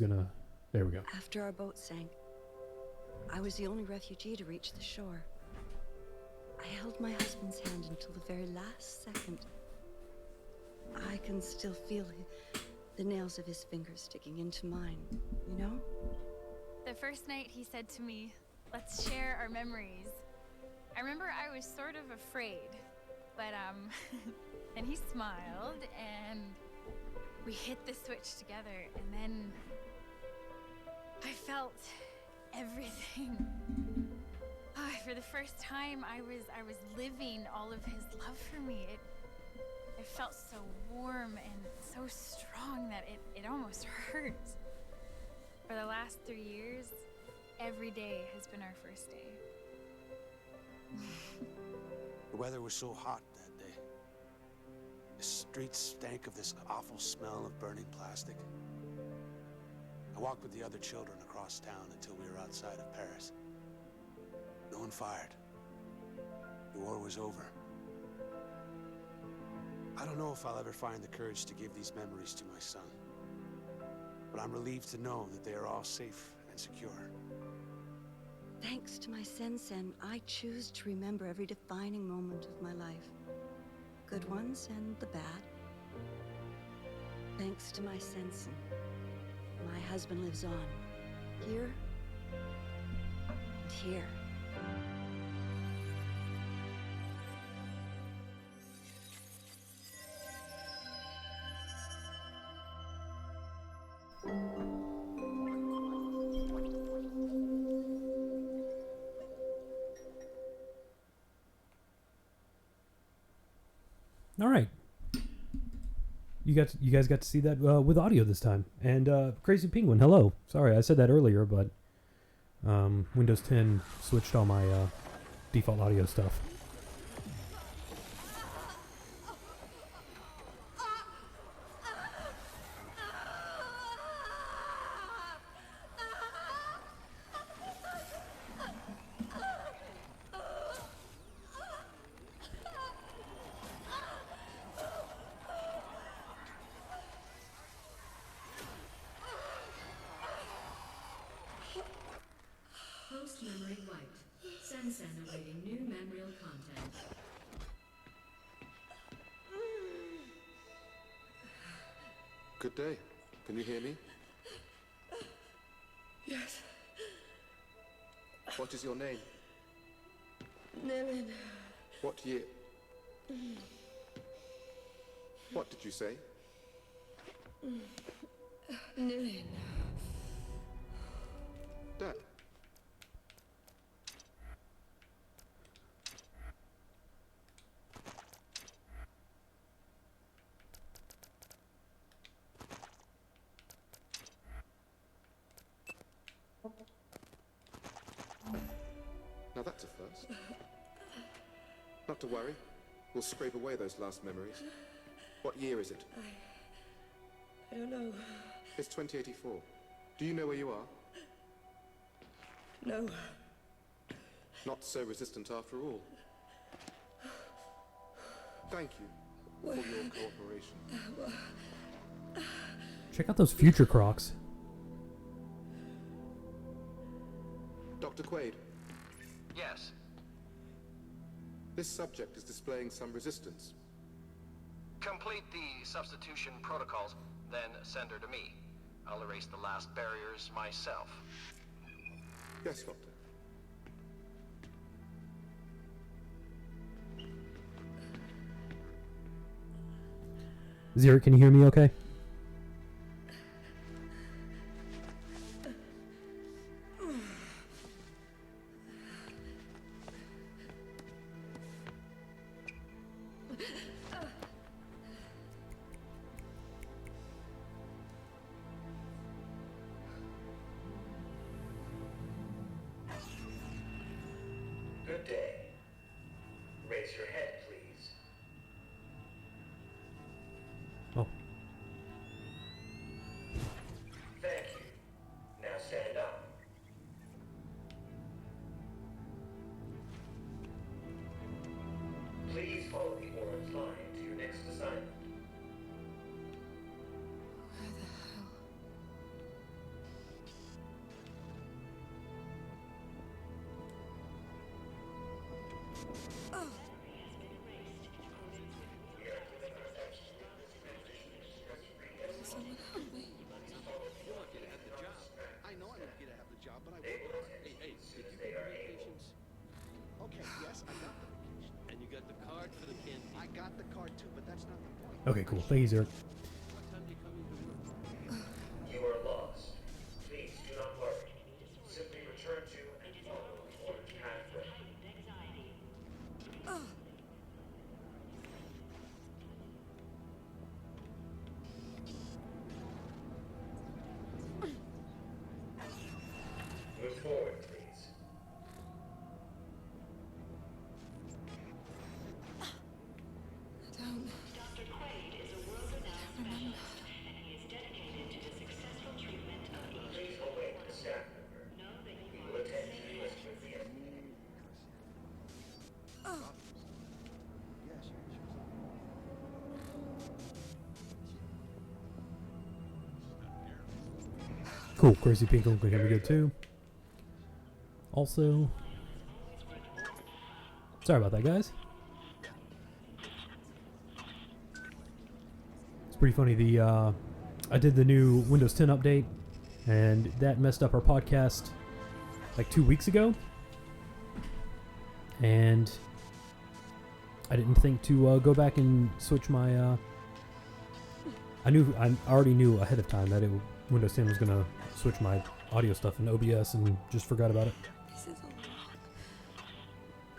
There we go. After our boat sank, I was the only refugee to reach the shore. I held my husband's hand until the very last second. I can still feel the nails of his fingers sticking into mine, you know? The first night he said to me, "Let's share our memories." I remember I was sort of afraid, but then he smiled and we hit the switch together, and then I felt everything. For the first time, I was living all of his love for me. It felt so warm and so strong that it almost hurt. For the last 3 years, every day has been our first day. The weather was so hot that day. The streets stank of this awful smell of burning plastic. I walked with the other children across town until we were outside of Paris. No one fired. The war was over. I don't know if I'll ever find the courage to give these memories to my son. But I'm relieved to know that they are all safe and secure. Thanks to my sensen, I choose to remember every defining moment of my life. Good ones and the bad. Thanks to my sensen, my husband lives on. Here and here. All right. You guys got to see that with audio this time. And Crazy Penguin, hello. Sorry, I said that earlier, but Windows 10 switched all my default audio stuff. Post memory wiped. Sensen awaiting new memorial content. Good day. Can you hear me? Yes. What is your name? Nilin. What year? What did you say? Nilin. Dad. Now that's a first. Not to worry. We'll scrape away those last memories. What year is it? I don't know. It's 2084. Do you know where you are? No. Not so resistant after all. Thank you for your cooperation. Check out those future Crocs. Dr. Quaid, Yes. this subject is displaying some resistance. Complete the substitution protocols, then send her to me. I'll erase the last barriers myself. Yes, Doctor. Zero, can you hear me okay? Good day. Raise your head, please. Oh. Thank you. Now stand up. Please follow the orange line to your next assignment. And you got the card for the canteen. I got the card too, but that's not the point. Okay, cool. Thank you, Zerk. What time do you come into work? You are lost. Please do not worry. Simply return to and follow the orange pathway. Move forward, please. Dr. Quaid is a world-renowned specialist, and he is dedicated to the successful treatment of each. Please await the staff member. Know that We you will are attend to safe. you as quickly as Cool. Crazy Pink One can be good too. Also, sorry about that, guys. It's pretty funny. I did the new Windows 10 update, and that messed up our podcast like 2 weeks ago. And I didn't think to go back and switch my. I already knew ahead of time that Windows 10 was gonna switch my audio stuff in OBS, and just forgot about it. This is a lot.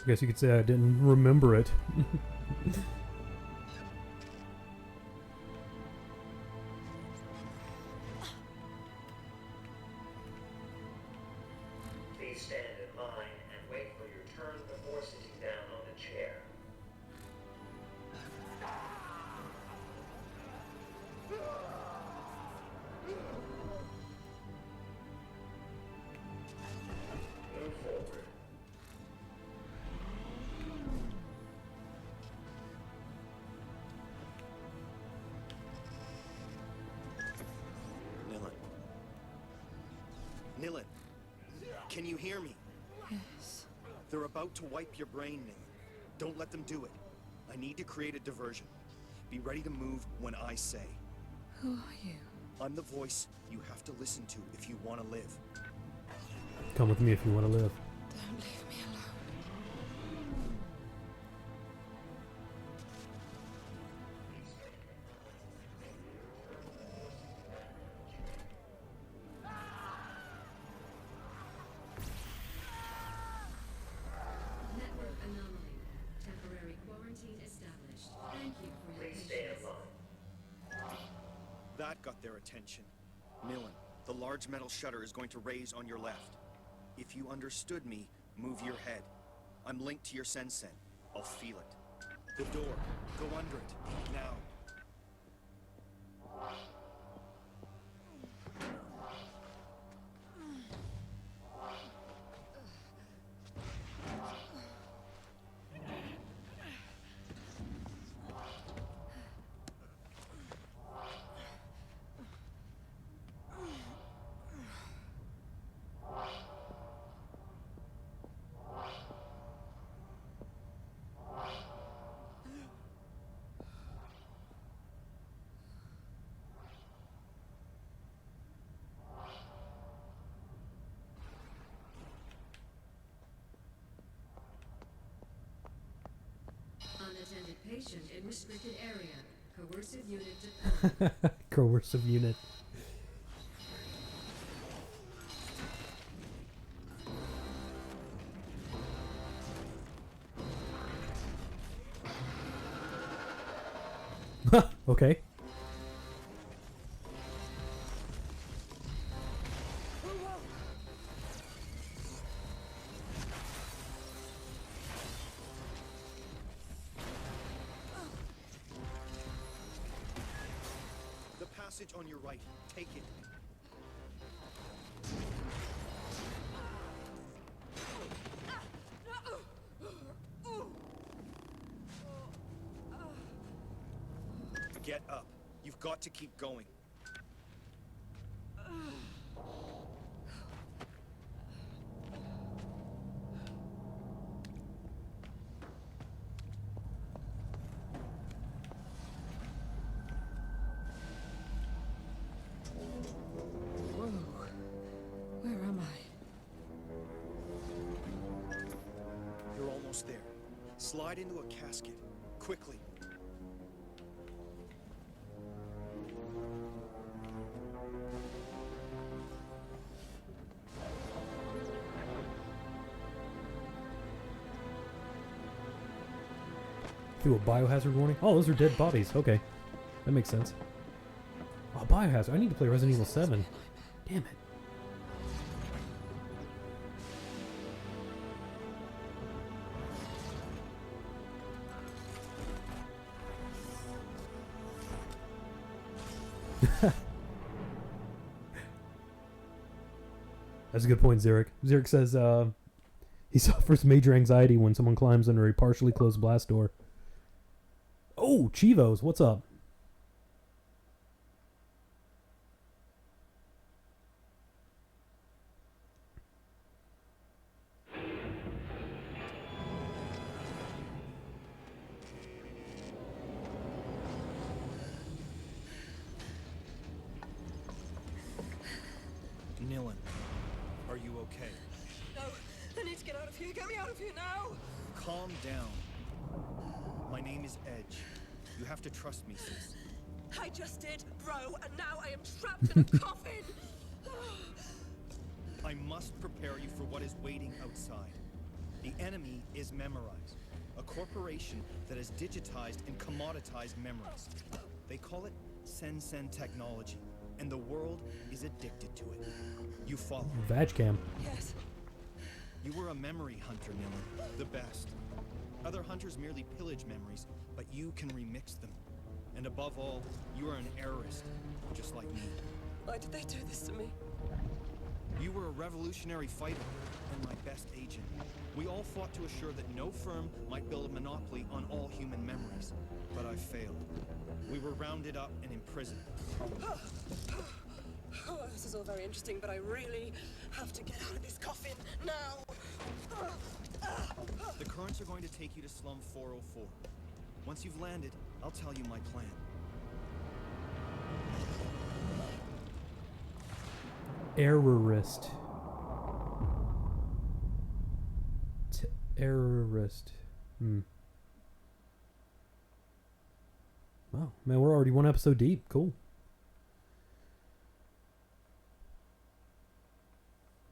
I guess you could say I didn't remember it. please stand in line and wait for your turn before sitting down on the chair. Move forward. Nilin, can you hear me? Yes. They're about to wipe your brain, Nilin. Don't let them do it. I need to create a diversion. Be ready to move when I say. Who are you? I'm the voice you have to listen to if you want to live. Come with me if you want to live. Don't leave me alone. Network anomaly. Temporary quarantine established. Thank you for your Please stay in patience. line. That got their attention. Nilin, the large metal shutter is going to raise on your left. If you understood me, move your head. I'm linked to your sensen. I'll feel it. The door. Go under it. Now. Unattended patient in restricted area. Coercive unit deployed. Coercive unit. Okay. The passage on your right. Take it. Get up. You've got to keep going. Whoa. Where am I? You're almost there. Slide into a casket. Quickly. Through a biohazard warning? Oh, those are dead bodies. Okay. That makes sense. Oh, biohazard. I need to play Resident Evil 7. Damn it. That's a good point, Xeric. Xeric says he suffers major anxiety when someone climbs under a partially closed blast door. Oh, Chivos, what's up? Nilin, are you okay? No, I need to get out of here. Get me out of here now. Calm down. My name is Edge. You have to trust me, sis. I just did, bro, and now I am trapped in a coffin. I must prepare you for what is waiting outside. The enemy is Memorize, a corporation that has digitized and commoditized memories. They call it Sen technology, and the world is addicted to it. You follow. Vagcam. Yes. You were a memory hunter, Nilin. The best. Other hunters merely pillage memories, but you can remix them. And above all, you are an errorist, just like me. Why did they do this to me? You were a revolutionary fighter, and my best agent. We all fought to assure that no firm might build a monopoly on all human memories. But I failed. We were rounded up and imprisoned. Oh, this is all very interesting, but I really have to get out of this coffin now. The currents are going to take you to Slum 404. Once you've landed, I'll tell you my plan. Errorist. Errorist. Wow, man, we're already one episode deep. Cool.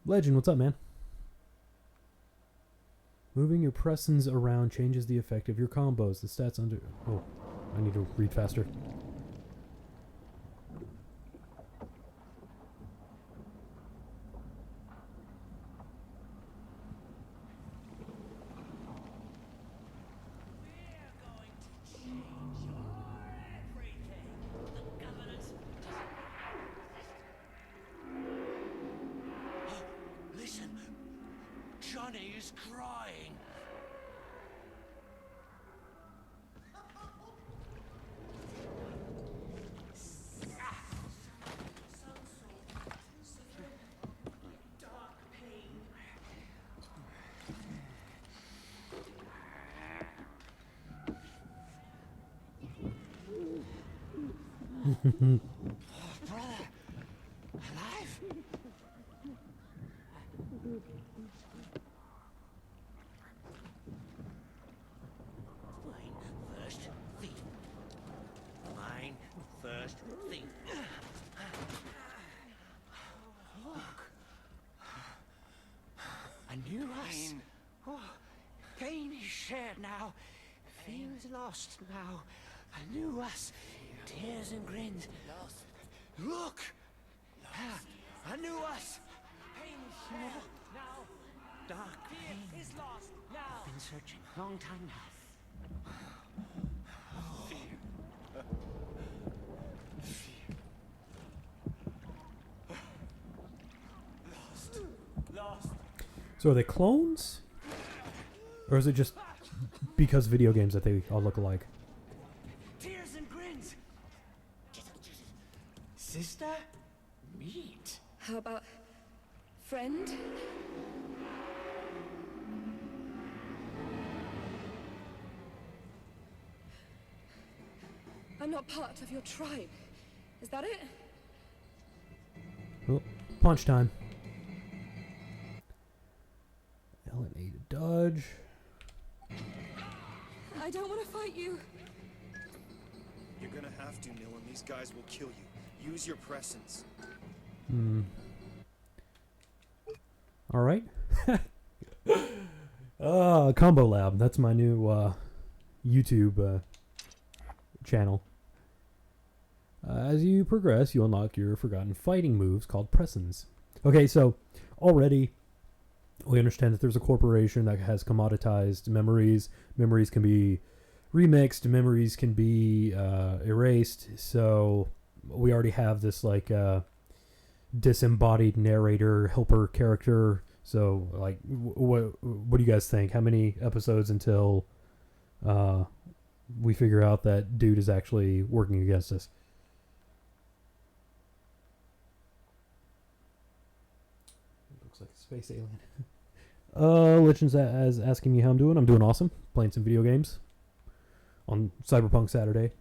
Legend, what's up, man? Moving your pressings around changes the effect of your combos. The stats under... Oh, I need to read faster. Listen, Johnny is crying. Brother, alive? Mine first thief. Mine first thief. Look. I knew us. Oh, pain is shared now. Fear is lost now. I knew us. Tears and grins. Look! I knew us. Pain is shared now. Dark pain is lost now. Been searching a long time now. Fear. Fear. Lost. Lost. So are they clones? Or is it just because video games that they all look alike? Tears and grins. Sister? Meet. How about friend? I'm not part of your tribe. Is that it? Oh, punch time. L and A to dodge. I don't want to fight you. You're gonna have to, Nilin. These guys will kill you. Use your presence. All right. Combo Lab. That's my new YouTube channel. As you progress, you unlock your forgotten fighting moves called Pressons. Okay, so already we understand that there's a corporation that has commoditized memories. Memories can be remixed. Memories can be erased. So we already have this like disembodied narrator helper character. So like, what do you guys think? How many episodes until we figure out that dude is actually working against us? Looks like a space alien. Legends as asking me how I'm doing. I'm doing awesome. Playing some video games on Cyberpunk Saturday,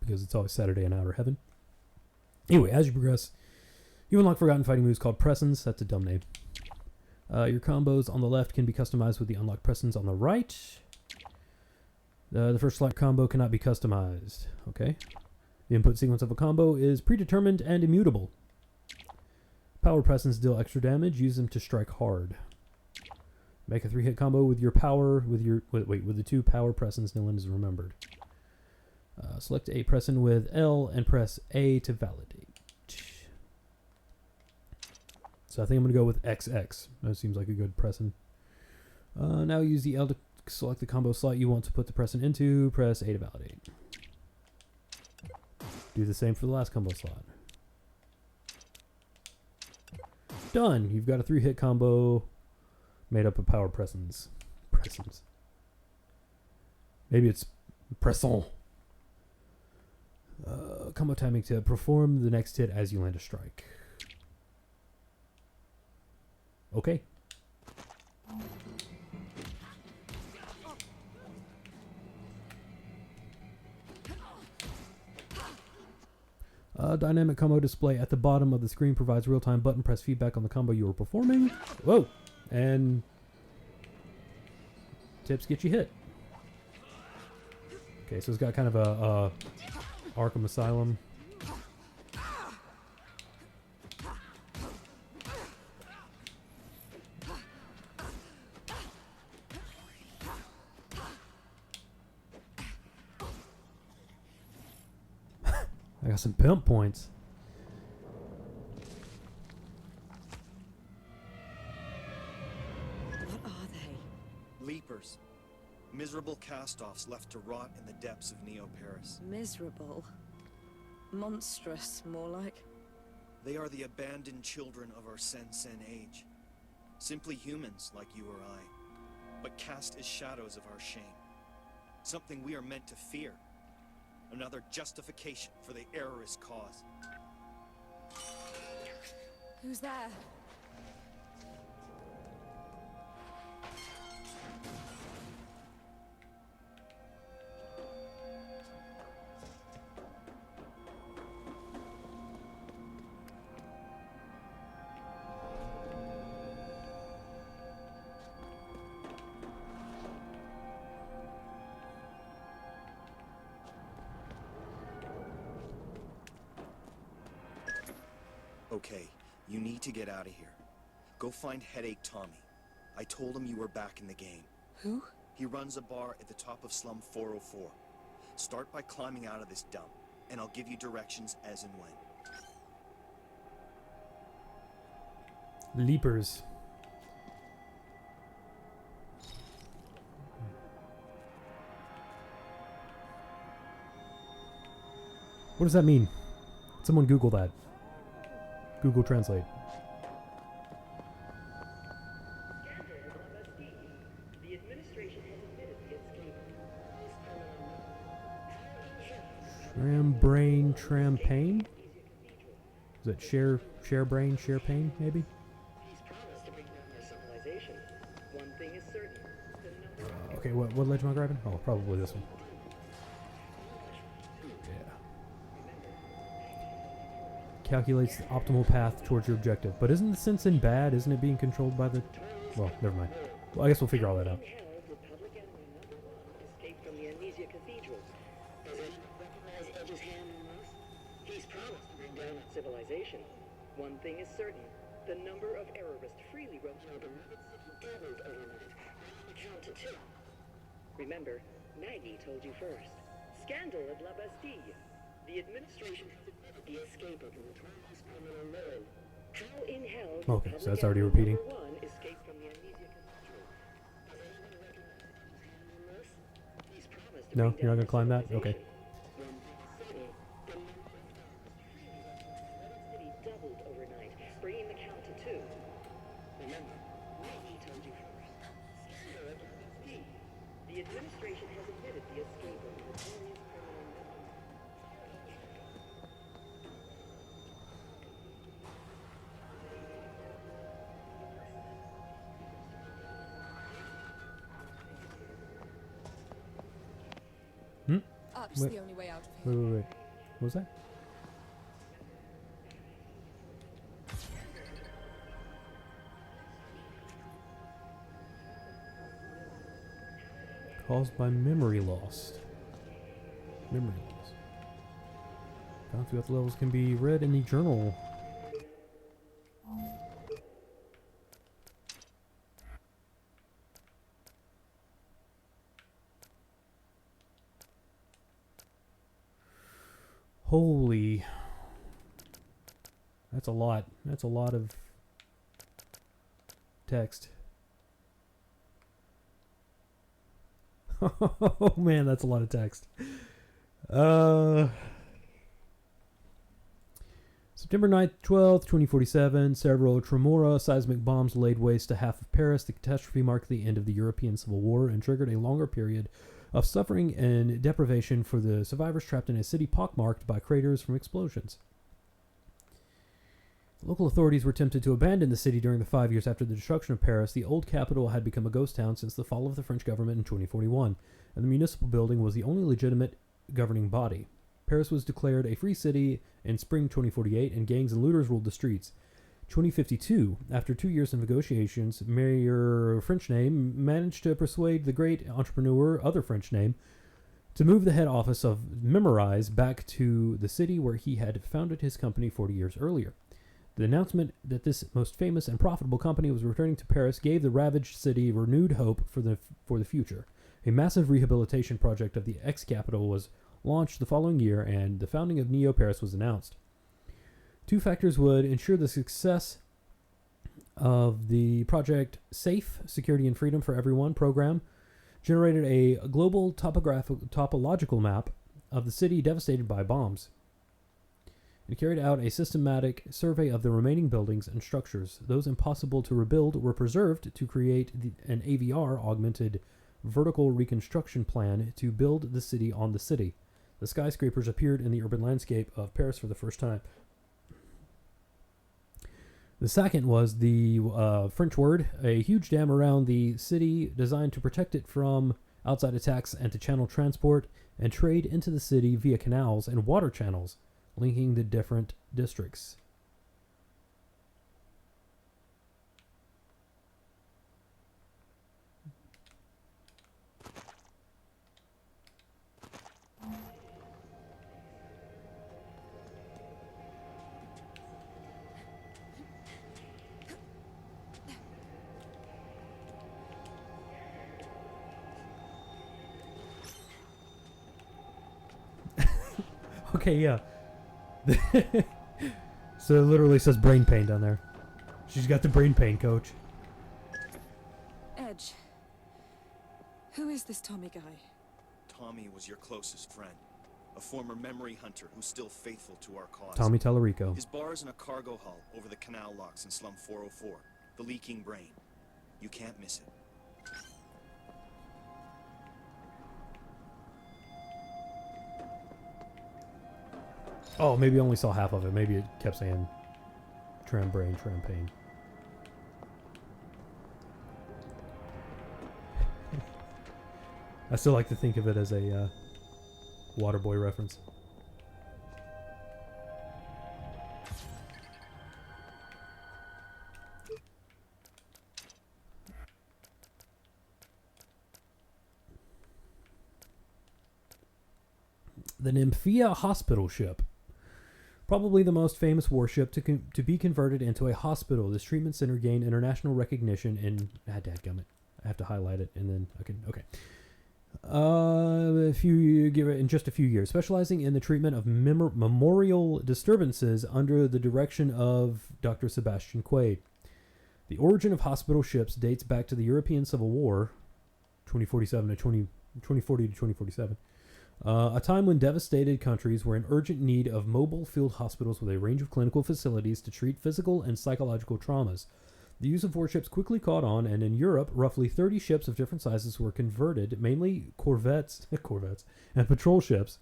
because it's always Saturday in Outer Heaven. Anyway, as you progress, you unlock forgotten fighting moves called Pressons. That's a dumb name. Your combos on the left can be customized with the unlocked Pressons on the right. The first select combo cannot be customized. Okay. The input sequence of a combo is predetermined and immutable. Power Pressons deal extra damage. Use them to strike hard. Make a 3-hit combo with your power with the 2 power Pressons Nilin is remembered. Select a Presson with L and press A to validate. So I think I'm going to go with XX. That seems like a good Presson. Now use the L to select the combo slot you want to put the Presson into. Press A to validate. Do the same for the last combo slot. Done. You've got a 3-hit combo made up of power Pressons. Pressons. Maybe it's Presson. Combo timing to perform the next hit as you land a strike. Okay. Dynamic combo display at the bottom of the screen provides real-time button press feedback on the combo you are performing. Whoa! And tips get you hit. Okay, so it's got kind of a Arkham Asylum. I got some pimp points. What are they? Leapers. Miserable cast-offs left to rot in the depths of Neo-Paris. Miserable. Monstrous, more like. They are the abandoned children of our Sen-Sen age. Simply humans like you or I, but cast as shadows of our shame. Something we are meant to fear. Another justification for the errorist cause. Who's there? Okay, you need to get out of here. Go find Headache Tommy. I told him you were back in the game. Who? He runs a bar at the top of Slum 404. Start by climbing out of this dump, and I'll give you directions as and when. Leapers. What does that mean? Someone Google that. Google Translate. The administration has admitted the escape. Trambrain Trampagne? Is it share brain, share pain, maybe? He's promised to bring down their civilization. One thing is certain. Okay, what ledge am I grabbing? Oh, probably this one. Calculates the optimal path towards your objective. But isn't the Sen-Sen bad? Isn't it being controlled by the... Well, never mind. Well, I guess we'll figure all that out. One thing is certain. The number of errorists freely roaming the city doubled overnight. Count to 2. Remember, Maggie told you first. Scandal at La Bastille. The administration has admitted the escape of notorious criminal Merlin. How in hell did Okay, so that's public already enemy repeating. number 1 escape from the Amnesia Cathedral? Does anyone recognize who's handling this? He's promised to No, bring you're not down gonna climb that? the Okay. civilization. One thing is certain. The number of errorists freely roaming the city doubled overnight, bringing the count to 2. Remember, Maggie told you first. Scandal at La Bastille. The administration has admitted the escape of notorious criminal Merlin. Up's Wait. the only way out of here. Wait. What was that? Caused by memory loss. Memory loss. Found throughout the levels can be read in the journal. Holy. That's a lot. That's a lot of text. Oh man, that's a lot of text. September 9th, 12th, 2047, several tremora seismic bombs laid waste to half of Paris. The catastrophe marked the end of the European Civil War and triggered a longer period of suffering and deprivation for the survivors trapped in a city pockmarked by craters from explosions. Local authorities were tempted to abandon the city during the 5 years after the destruction of Paris. The old capital had become a ghost town since the fall of the French government in 2041, and the municipal building was the only legitimate governing body. Paris was declared a free city in spring 2048, and gangs and looters ruled the streets. 2052, after 2 years of negotiations, Mayor French name managed to persuade the great entrepreneur, other French name, to move the head office of Memorize back to the city where he had founded his company 40 years earlier. The announcement that this most famous and profitable company was returning to Paris gave the ravaged city renewed hope for the future. A massive rehabilitation project of the ex-capital was launched the following year, and the founding of Neo Paris was announced. 2 factors would ensure the success of the project: Safe, Security and Freedom for Everyone program generated a global topological map of the city devastated by bombs. It carried out a systematic survey of the remaining buildings and structures. Those impossible to rebuild were preserved to create an AVR, augmented vertical reconstruction plan, to build the city on the city. The skyscrapers appeared in the urban landscape of Paris for the first time. The second was the French word, a huge dam around the city designed to protect it from outside attacks and to channel transport and trade into the city via canals and water channels linking the different districts. Okay, yeah. So it literally says brain pain down there. She's got the brain pain, coach. Edge. Who is this Tommy guy? Tommy was your closest friend. A former memory hunter who's still faithful to our cause. Tommy Tallarico. His bar is in a cargo hull over the canal locks in slum 404. The leaking brain. You can't miss it. Oh, maybe I only saw half of it. Maybe it kept saying tram brain, tram pain. I still like to think of it as a Waterboy reference. The Nymphia hospital ship. Probably the most famous warship to be converted into a hospital. This treatment center gained international recognition in... dadgummit. I have to highlight it and then I can... Okay. In just a few years, specializing in the treatment of memorial disturbances under the direction of Dr. Sebastian Quaid. The origin of hospital ships dates back to the European Civil War, 2040 to 2047, a time when devastated countries were in urgent need of mobile field hospitals with a range of clinical facilities to treat physical and psychological traumas. The use of warships quickly caught on, and in Europe, roughly 30 ships of different sizes were converted, mainly corvettes and patrol ships,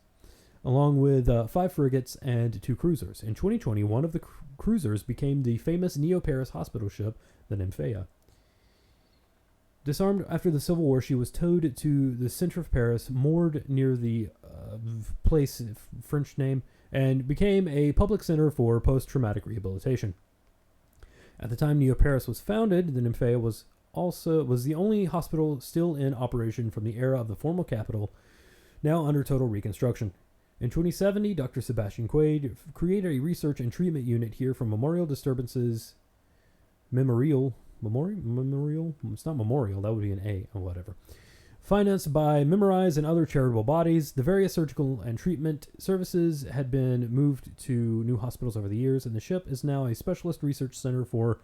along with 5 frigates and 2 cruisers. In 2020, one of the cruisers became the famous Neo-Paris hospital ship, the Nymphaea. Disarmed after the Civil War, she was towed to the center of Paris, moored near the place, French name, and became a public center for post-traumatic rehabilitation. At the time Neo-Paris was founded, the Nymphaea was the only hospital still in operation from the era of the former capital, now under total reconstruction. In 2070, Dr. Sebastian Quaid created a research and treatment unit here for memorial disturbances. Memorial? It's not memorial, that would be an A, or whatever. Financed by Memorize and other charitable bodies, the various surgical and treatment services had been moved to new hospitals over the years, and the ship is now a specialist research center for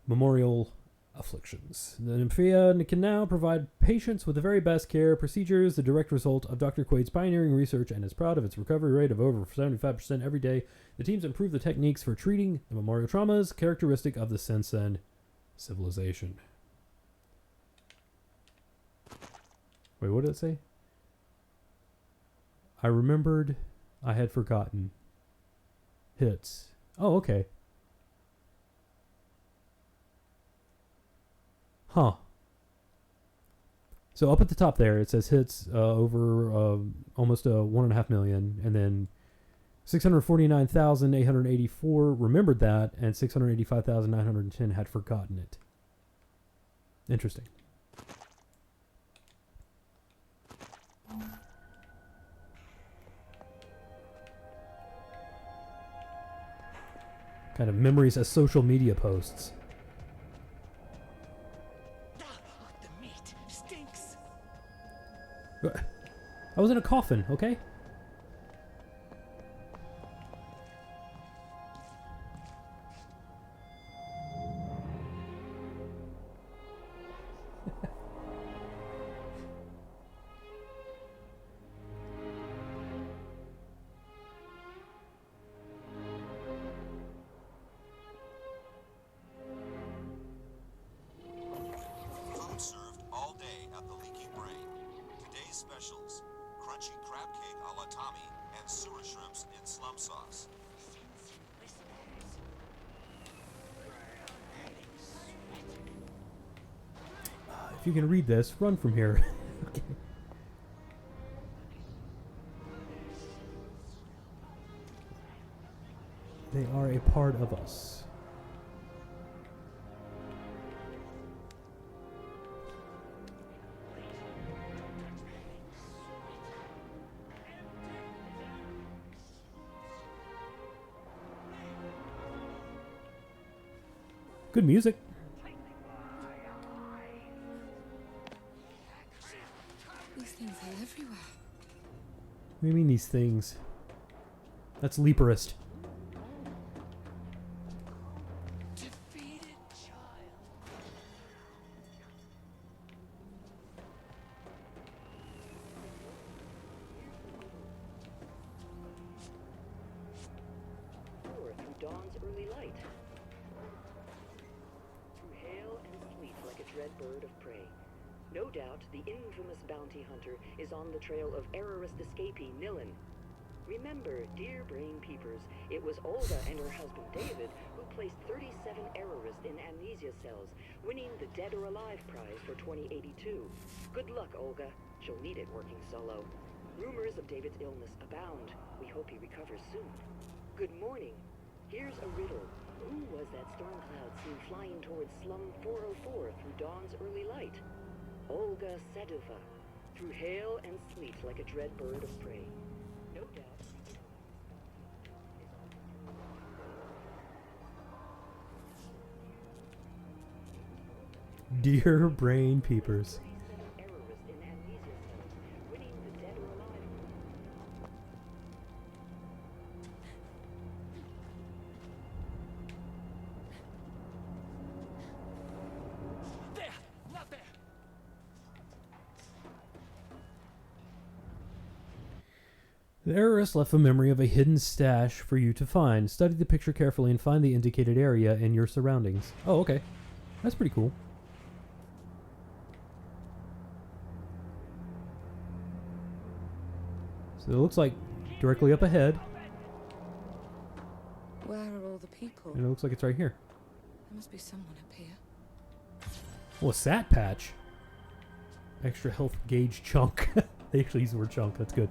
memorial afflictions. The Nymphaea can now provide patients with the very best care, procedures, the direct result of Dr. Quaid's pioneering research, and is proud of its recovery rate of over 75% every day. The teams improve the techniques for treating the memorial traumas characteristic of the Sensen civilization. Wait, what did it say? I remembered I had forgotten. Hits. Oh, okay. Huh. So up at the top there, it says hits over almost 1.5 million, and then 649,884 remembered that, and 685,910 had forgotten it. Interesting. Kind of memories as social media posts. The meat stinks. I was in a coffin, okay? Specials, crunchy crab cake a la Tommy, and sewer shrimps in slum sauce. If you can read this, run from here. Okay. They are a part of us. Good music. These things are everywhere. What do you mean these things? That's Leaperist. Through dawn's early light. Hail and sleep like a dread bird of prey. No doubt the infamous bounty hunter is on the trail of errorist escapee Nilin. Remember, dear brain peepers, it was Olga and her husband David who placed 37 errorists in amnesia cells, winning the Dead or Alive prize for 2082. Good luck, Olga. She'll need it working solo. Rumors of David's illness abound. We hope he recovers soon. Good morning. Here's a riddle. Who was that storm cloud seen flying towards slum 404 through dawn's early light? Olga Sedova. Through hail and sleet like a dread bird of prey. No doubt. Dear brain peepers. The errorist left a memory of a hidden stash for you to find. Study the picture carefully and find the indicated area in your surroundings. Oh, okay. That's pretty cool. So it looks like directly up ahead. Where are all the people? And it looks like it's right here. There must be someone up here. Oh, a sat patch. Extra health gauge chunk. They actually use the word chunk. That's good.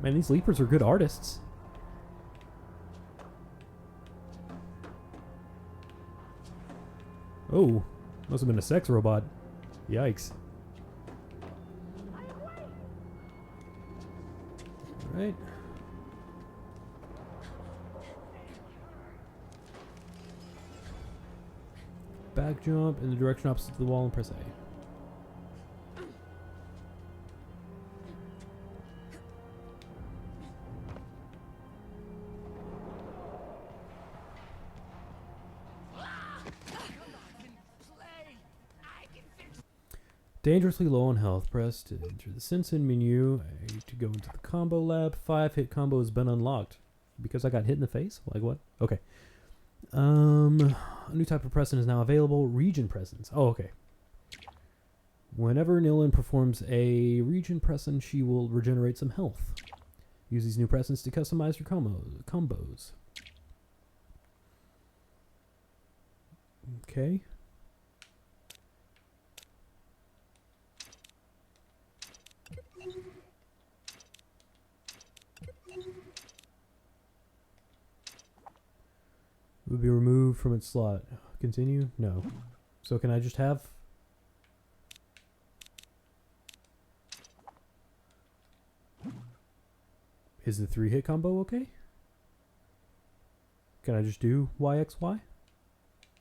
Man, these Leapers are good artists. Oh, must have been a sex robot. Yikes. Alright. Back jump in the direction opposite to the wall and press A. Dangerously low on health. Press to enter the Sensen menu. To go into the combo lab. 5-hit combo has been unlocked. Because I got hit in the face? Like what? Okay. A new type of presence is now available. Region presence. Oh, okay. Whenever Nilin performs a region presence, she will regenerate some health. Use these new presents to customize your combos. Okay. Will be removed from its slot. Continue? No. So can I just have... Is the 3-hit combo okay? Can I just do YXY?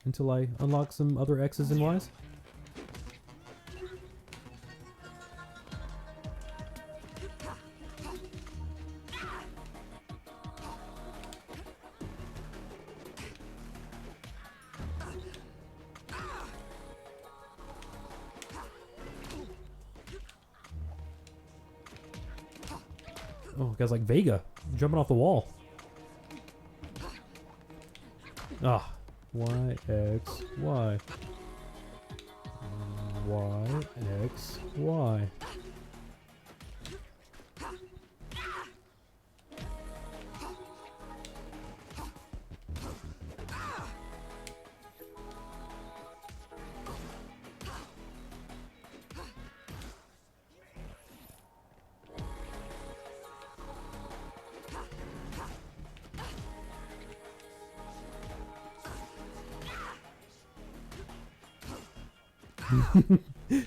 Until I unlock some other X's and Y's? Oh, guy's like Vega, jumping off the wall. Ah, Y, X, Y. Y, X, Y.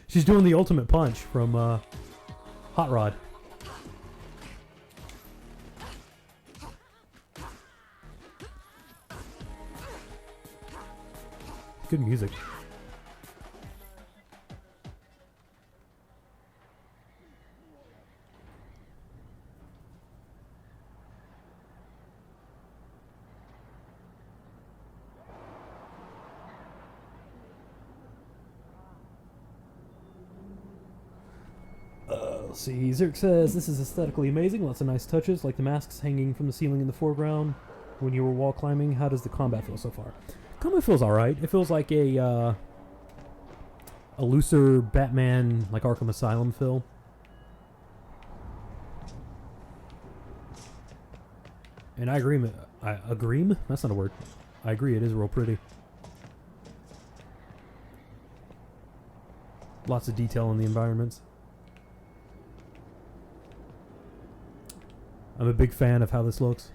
She's doing the ultimate punch from Hot Rod. Good music. Let's see, Zerk says, this is aesthetically amazing, lots of nice touches, like the masks hanging from the ceiling in the foreground when you were wall climbing. How does the combat feel so far? Combat feels alright. It feels like a looser Batman, like Arkham Asylum feel. And I agree, that's not a word. I agree, it is real pretty. Lots of detail in the environments. I'm a big fan of how this looks.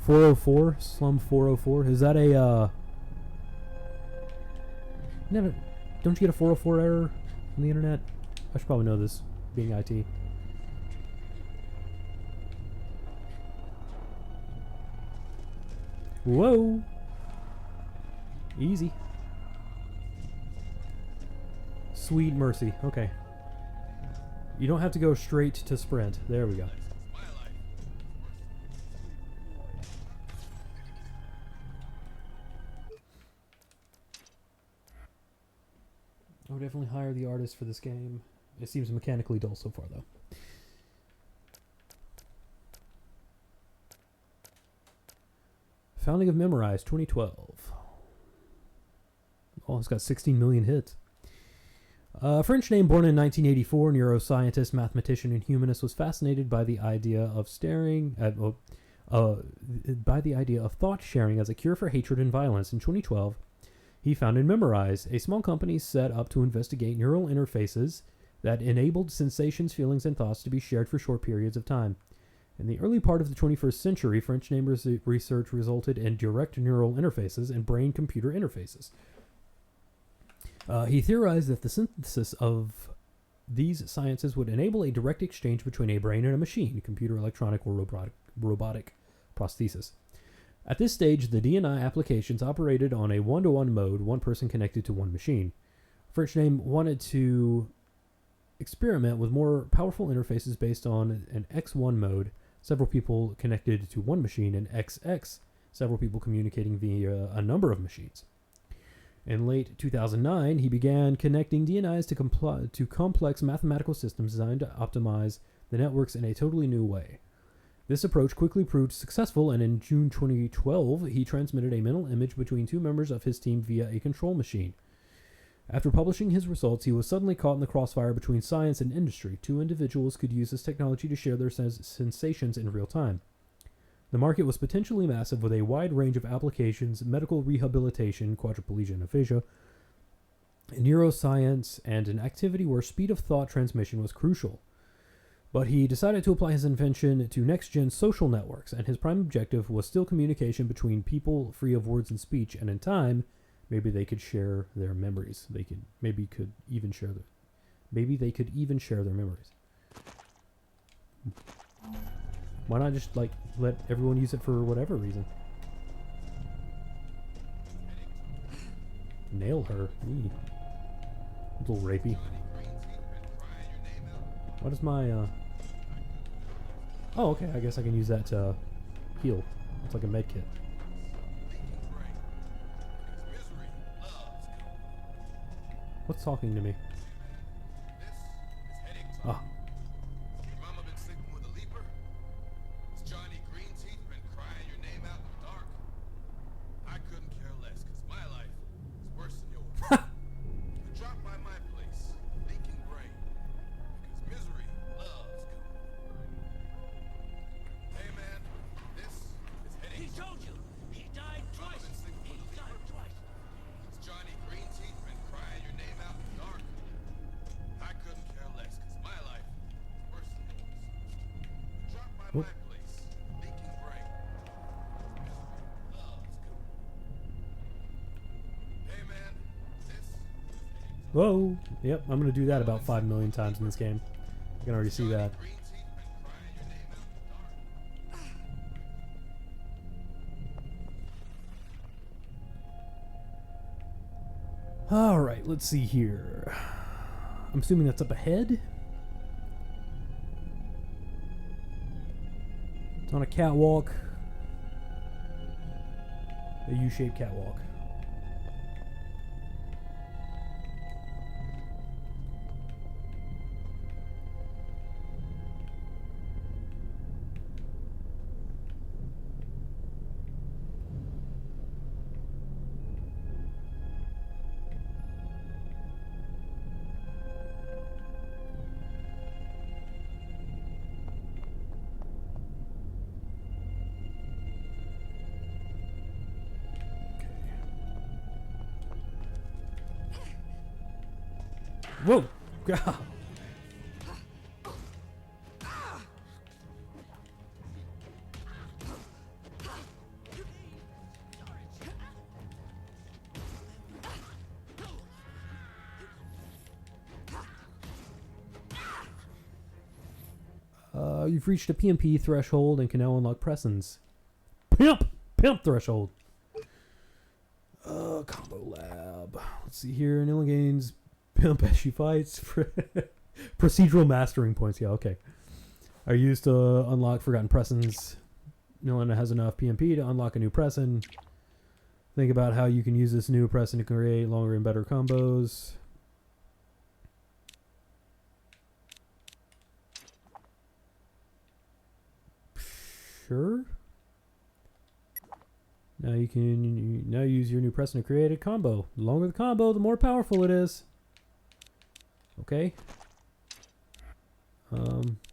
.404, Slum 404. Is that a Never. Don't you get a 404 error on the internet? I should probably know this, being IT. Whoa! Easy. Sweet mercy. Okay. You don't have to go straight to sprint. There we go. I would definitely hire the artist for this game. It seems mechanically dull so far, though. Founding of Memorize, 2012. Oh, it's got 16 million hits. A French name born in 1984, neuroscientist, mathematician, and humanist, was fascinated by the idea of thought sharing as a cure for hatred and violence. In 2012, he founded Memorize, a small company set up to investigate neural interfaces that enabled sensations, feelings, and thoughts to be shared for short periods of time. In the early part of the 21st century, French name research resulted in direct neural interfaces and brain-computer interfaces. He theorized that the synthesis of these sciences would enable a direct exchange between a brain and a machine, computer, electronic, or robotic prosthesis. At this stage, the D&I applications operated on a one-to-one mode, one person connected to one machine. French name wanted to experiment with more powerful interfaces based on an X1 mode, several people connected to one machine, and XX, several people communicating via a number of machines. In late 2009, he began connecting DNIs to complex mathematical systems designed to optimize the networks in a totally new way. This approach quickly proved successful, and in June 2012, he transmitted a mental image between two members of his team via a control machine. After publishing his results, he was suddenly caught in the crossfire between science and industry. Two individuals could use this technology to share their sensations in real time. The market was potentially massive, with a wide range of applications: medical rehabilitation, quadriplegia and aphasia, neuroscience, and an activity where speed of thought transmission was crucial. But he decided to apply his invention to next-gen social networks, and his prime objective was still communication between people free of words and speech, and in time, maybe they could share their memories. Maybe they could even share their memories. Why not just, like, let everyone use it for whatever reason? Nail her. Eee. A little rapey. What is my, Oh, okay, I guess I can use that to heal. It's like a med kit. What's talking to me? Ah. Whoa! Yep, I'm gonna do that about 5 million times in this game. I can already see that. Alright, let's see here. I'm assuming that's up ahead. It's on a catwalk. A U-shaped catwalk. Whoa! God. You've reached a PMP threshold and can now unlock Presence. Pimp threshold. Combo lab. Let's see here. Nilla gains Pimp as she fights. Procedural mastering points. Yeah, okay. Are used to unlock Forgotten Presence. Nilla has enough PMP to unlock a new Presence. Think about how you can use this new Presence to create longer and better combos. Sure. Now you can use your new Presence to create a combo. The longer the combo, the more powerful it is. Okay.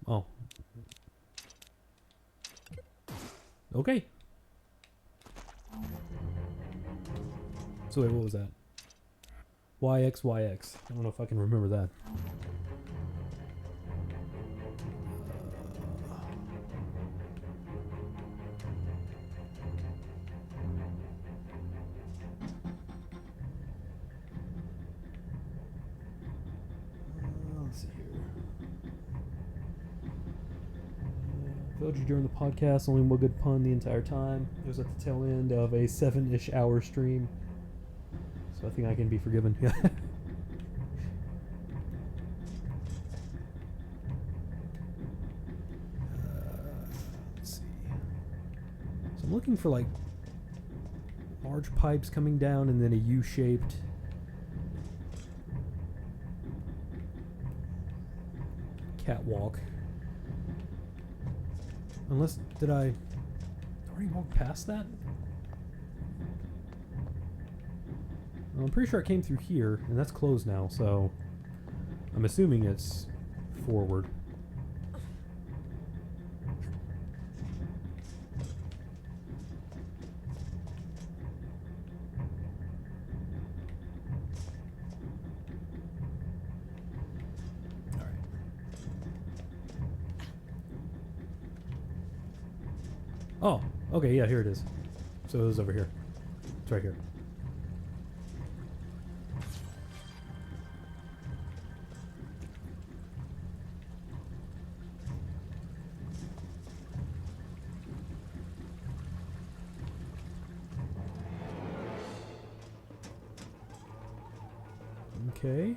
Oh. Okay. So wait, what was that? YXYX. I don't know if I can remember that. Let's see here. Told you during the podcast, only one good pun the entire time. It was at the tail end of a 7-ish hour stream. So I think I can be forgiven. Yeah. Let's see. So I'm looking for like large pipes coming down and then a U-shaped catwalk. Unless, did I already walk past that? Well, I'm pretty sure I came through here, and that's closed now, so I'm assuming it's forward. Oh, okay, yeah, here it is. So it was over here. It's right here. Okay.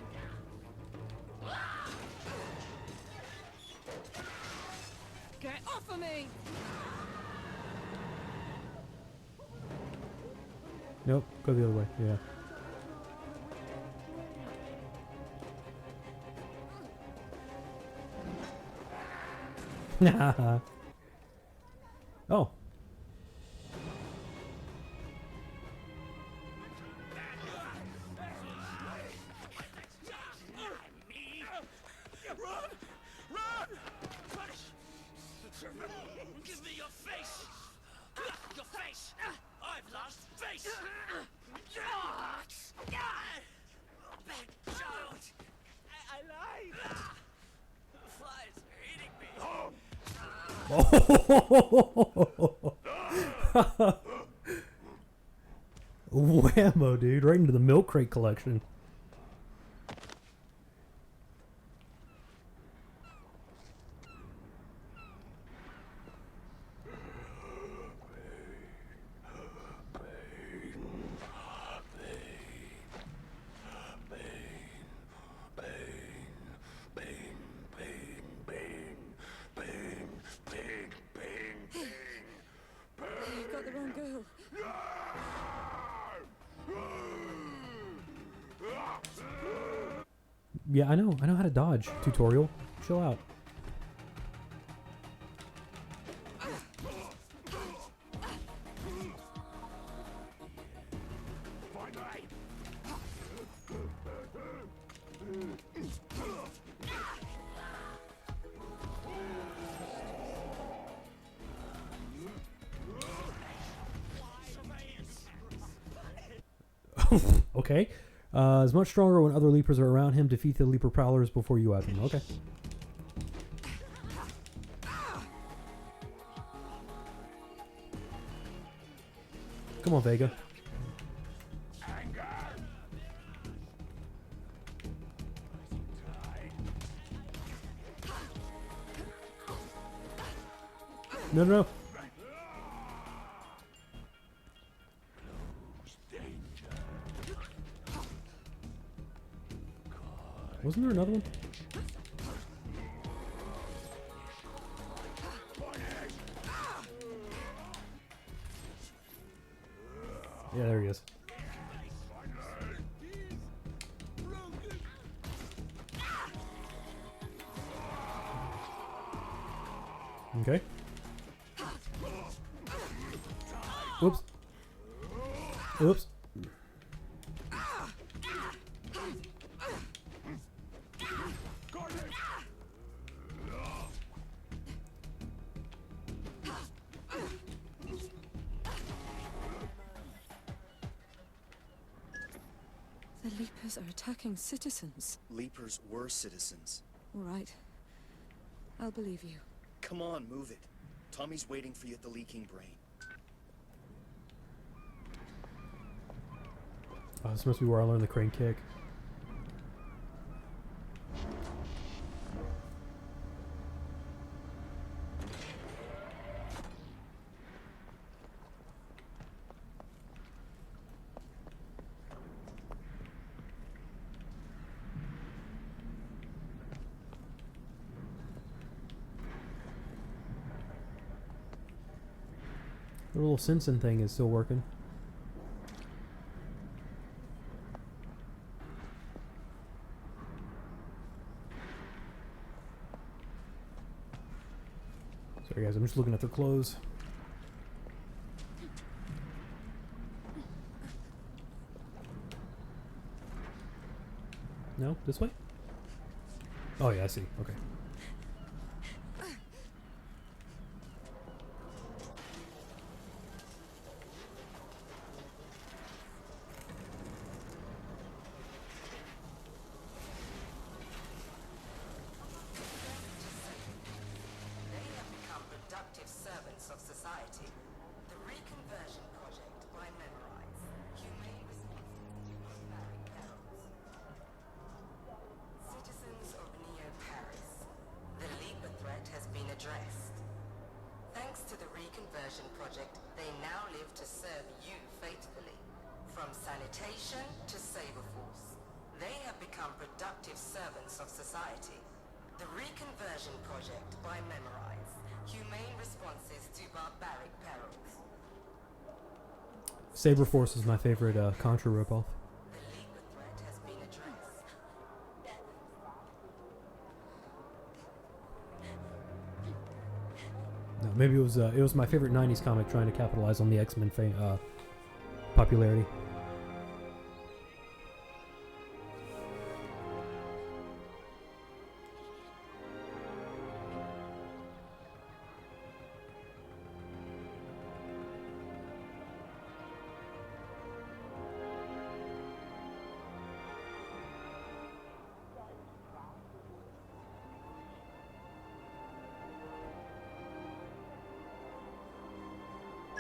Get off of me! Nope, go the other way, yeah. Oh. Run! Run! Give me your face! Your face! I've lost face! Bad child! I lied! The flies are eating me! Whammo, dude. Right into the milk crate collection. You've got the wrong girl. Yeah, I know how to dodge. Tutorial. Chill out. Okay. Is much stronger when other leapers are around him. Defeat the leaper prowlers before you add them. Okay. Come on, Vega. No, no, no. Wasn't there another one? Yeah, there he is. Okay. Oops. Oops. The Leapers are attacking citizens. Leapers were citizens. All right. I'll believe you. Come on, move it. Tommy's waiting for you at the leaking brain. Oh, this must be where I learned the crane kick. The little Simpson thing is still working. Sorry guys, I'm just looking at their clothes. No? This way? Oh yeah, I see. Okay. Productive servants of society. The reconversion project by Memorize. Humane responses to barbaric perils. Citizens of Neo-Paris. The Leaper threat has been addressed. Thanks to the reconversion project, they now live to serve you faithfully. From sanitation to Saber Force. They have become productive servants of society. The reconversion project by Memorize. Humane responses to barbaric perils. Saber Force is my favorite Contra ripoff. The Leaper threat has been addressed. No, maybe it was my favorite '90s comic trying to capitalize on the X-Men popularity.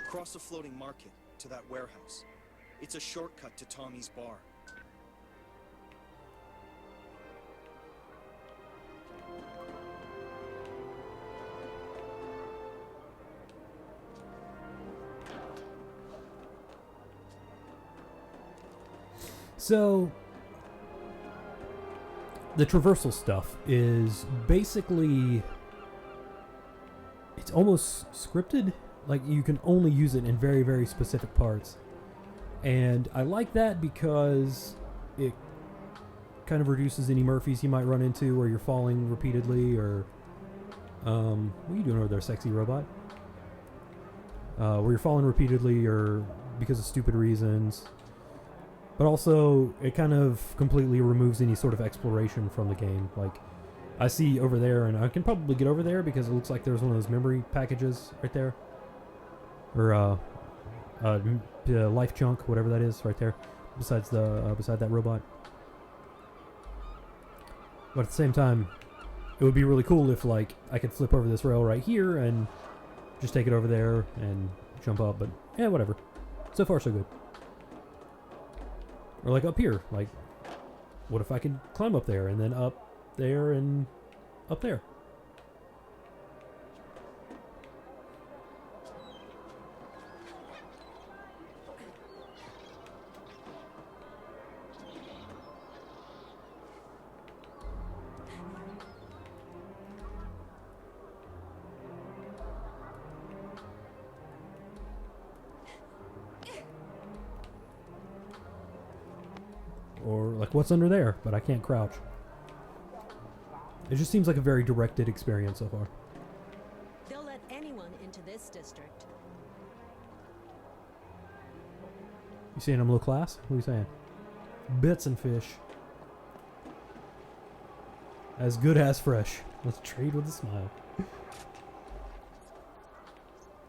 Across the floating market to that warehouse. It's a shortcut to Tommy's bar. So, the traversal stuff is basically, it's almost scripted. Like, you can only use it in very, very specific parts. And I like that because it kind of reduces any Murphys you might run into where you're falling repeatedly or... what are you doing over there, sexy robot? Where you're falling repeatedly or because of stupid reasons. But also, it kind of completely removes any sort of exploration from the game. Like, I see over there, and I can probably get over there because it looks like there's one of those memory packages right there. Or, life chunk, whatever that is, right there, besides the beside that robot. But at the same time, it would be really cool if, like, I could flip over this rail right here and just take it over there and jump up. But yeah, whatever. So far, so good. Or like up here, like, what if I could climb up there and then up there and up there? Or like, what's under there? But I can't crouch. It just seems like a very directed experience so far. They'll let anyone into this district. You saying I'm low class? What are you saying? Bits and fish. As good as fresh. Let's trade with a smile.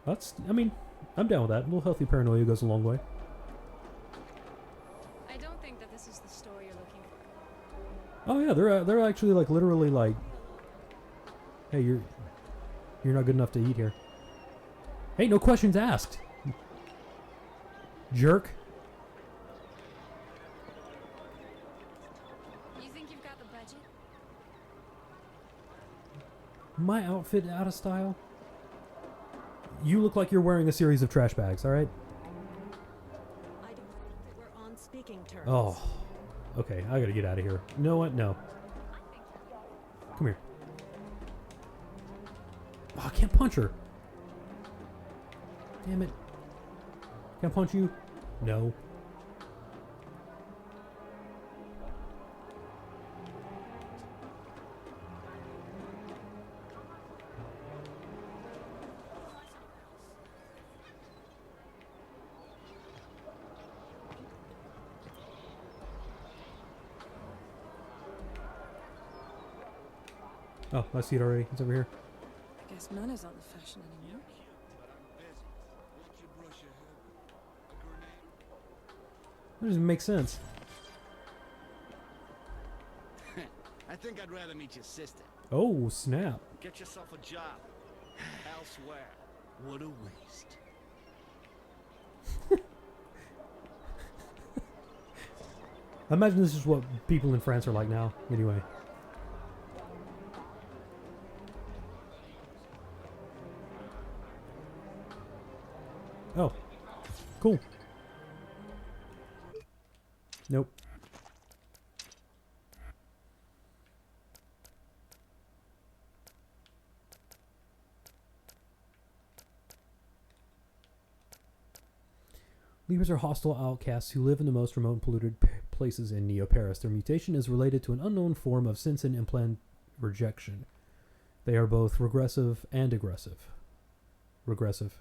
I mean, I'm down with that. A little healthy paranoia goes a long way. I don't think that this is the story you're looking for. Oh yeah, they're actually like literally like, hey, you're not good enough to eat here. Hey, no questions asked. Jerk. You think you've got the budget? My outfit out of style? You look like you're wearing a series of trash bags, alright? I don't think that we're on speaking terms. Oh. Okay, I gotta get out of here. You know what? No. Come here. Oh, I can't punch her. Damn it. Can I punch you? No. Oh, I see it already. It's over here. I guess manners aren't the fashion anymore. That doesn't make sense. I think I'd rather meet your sister. Oh, snap. Get yourself a job. Elsewhere. What a waste. I imagine this is what people in France are like now. Anyway. Oh. Cool. Nope. Leavers are hostile outcasts who live in the most remote and polluted places in Neo-Paris. Their mutation is related to an unknown form of sense and implant rejection. They are both regressive and aggressive. Regressive.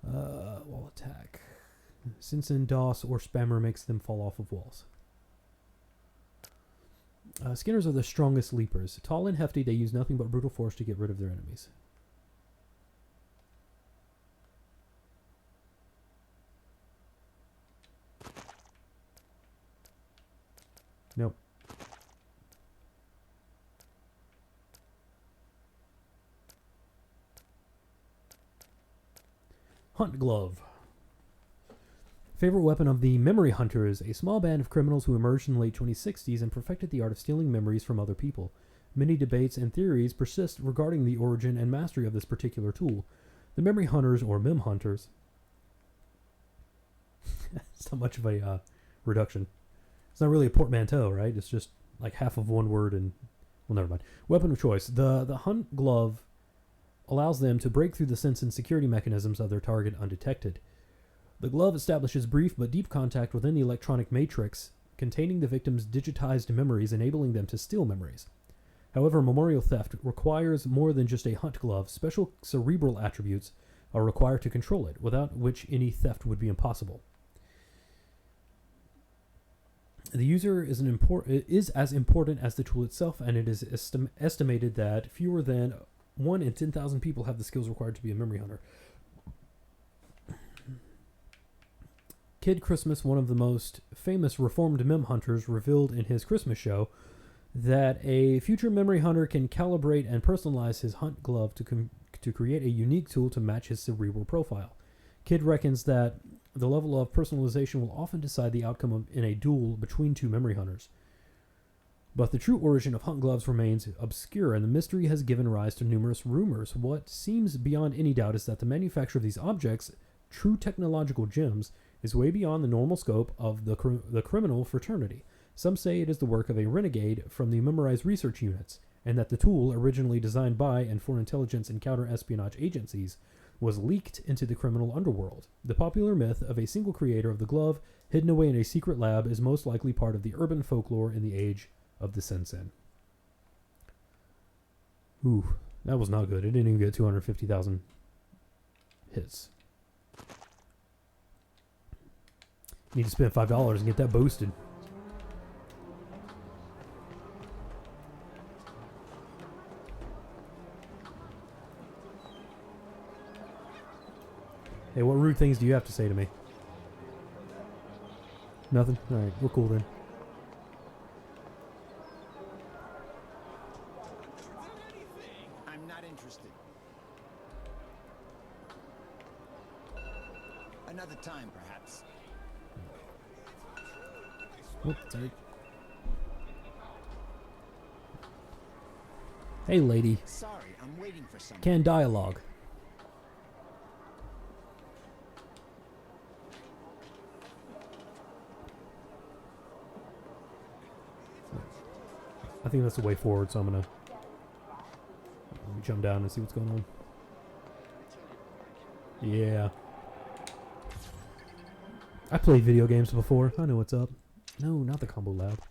Wall attack. Sinsen, DOS, or spammer makes them fall off of walls. Skinners are the strongest leapers. Tall and hefty, they use nothing but brutal force to get rid of their enemies. Nope. Hunt glove. Favorite weapon of the memory hunters, a small band of criminals who emerged in the late 2060s and perfected the art of stealing memories from other people. Many debates and theories persist regarding the origin and mastery of this particular tool. The memory hunters, or mem hunters, it's not much of a reduction. It's not really a portmanteau, right? It's just like half of one word and, well, never mind. Weapon of choice. The hunt glove allows them to break through the sense and security mechanisms of their target undetected. The glove establishes brief but deep contact within the electronic matrix containing the victim's digitized memories, enabling them to steal memories. However, memorial theft requires more than just a hunt glove. Special cerebral attributes are required to control it, without which any theft would be impossible. The user is as important as the tool itself, and it is estimated that fewer than 1 in 10,000 people have the skills required to be a memory hunter. Kid Christmas, one of the most famous reformed mem hunters, revealed in his Christmas show that a future memory hunter can calibrate and personalize his hunt glove to create a unique tool to match his cerebral profile. Kid reckons that the level of personalization will often decide the outcome in a duel between two memory hunters. But the true origin of hunt gloves remains obscure, and the mystery has given rise to numerous rumors. What seems beyond any doubt is that the manufacture of these objects, true technological gems, is way beyond the normal scope of the criminal fraternity. Some say it is the work of a renegade from the memorized research units, and that the tool, originally designed by and for intelligence and counter-espionage agencies, was leaked into the criminal underworld. The popular myth of a single creator of the glove hidden away in a secret lab is most likely part of the urban folklore in the age of the Sensen. Ooh, that was not good. It didn't even get 250,000 hits. Need to spend $5 and get that boosted. Hey, what rude things do you have to say to me? Nothing? Alright, we're cool then. I'm not interested. Another time, perhaps. Oh, sorry. Hey, lady. Sorry, I'm waiting for someone. Can dialogue. I think that's the way forward, so I'm gonna let me jump down and see what's going on. Yeah. I played video games before. I know what's up. No, not the combo lab.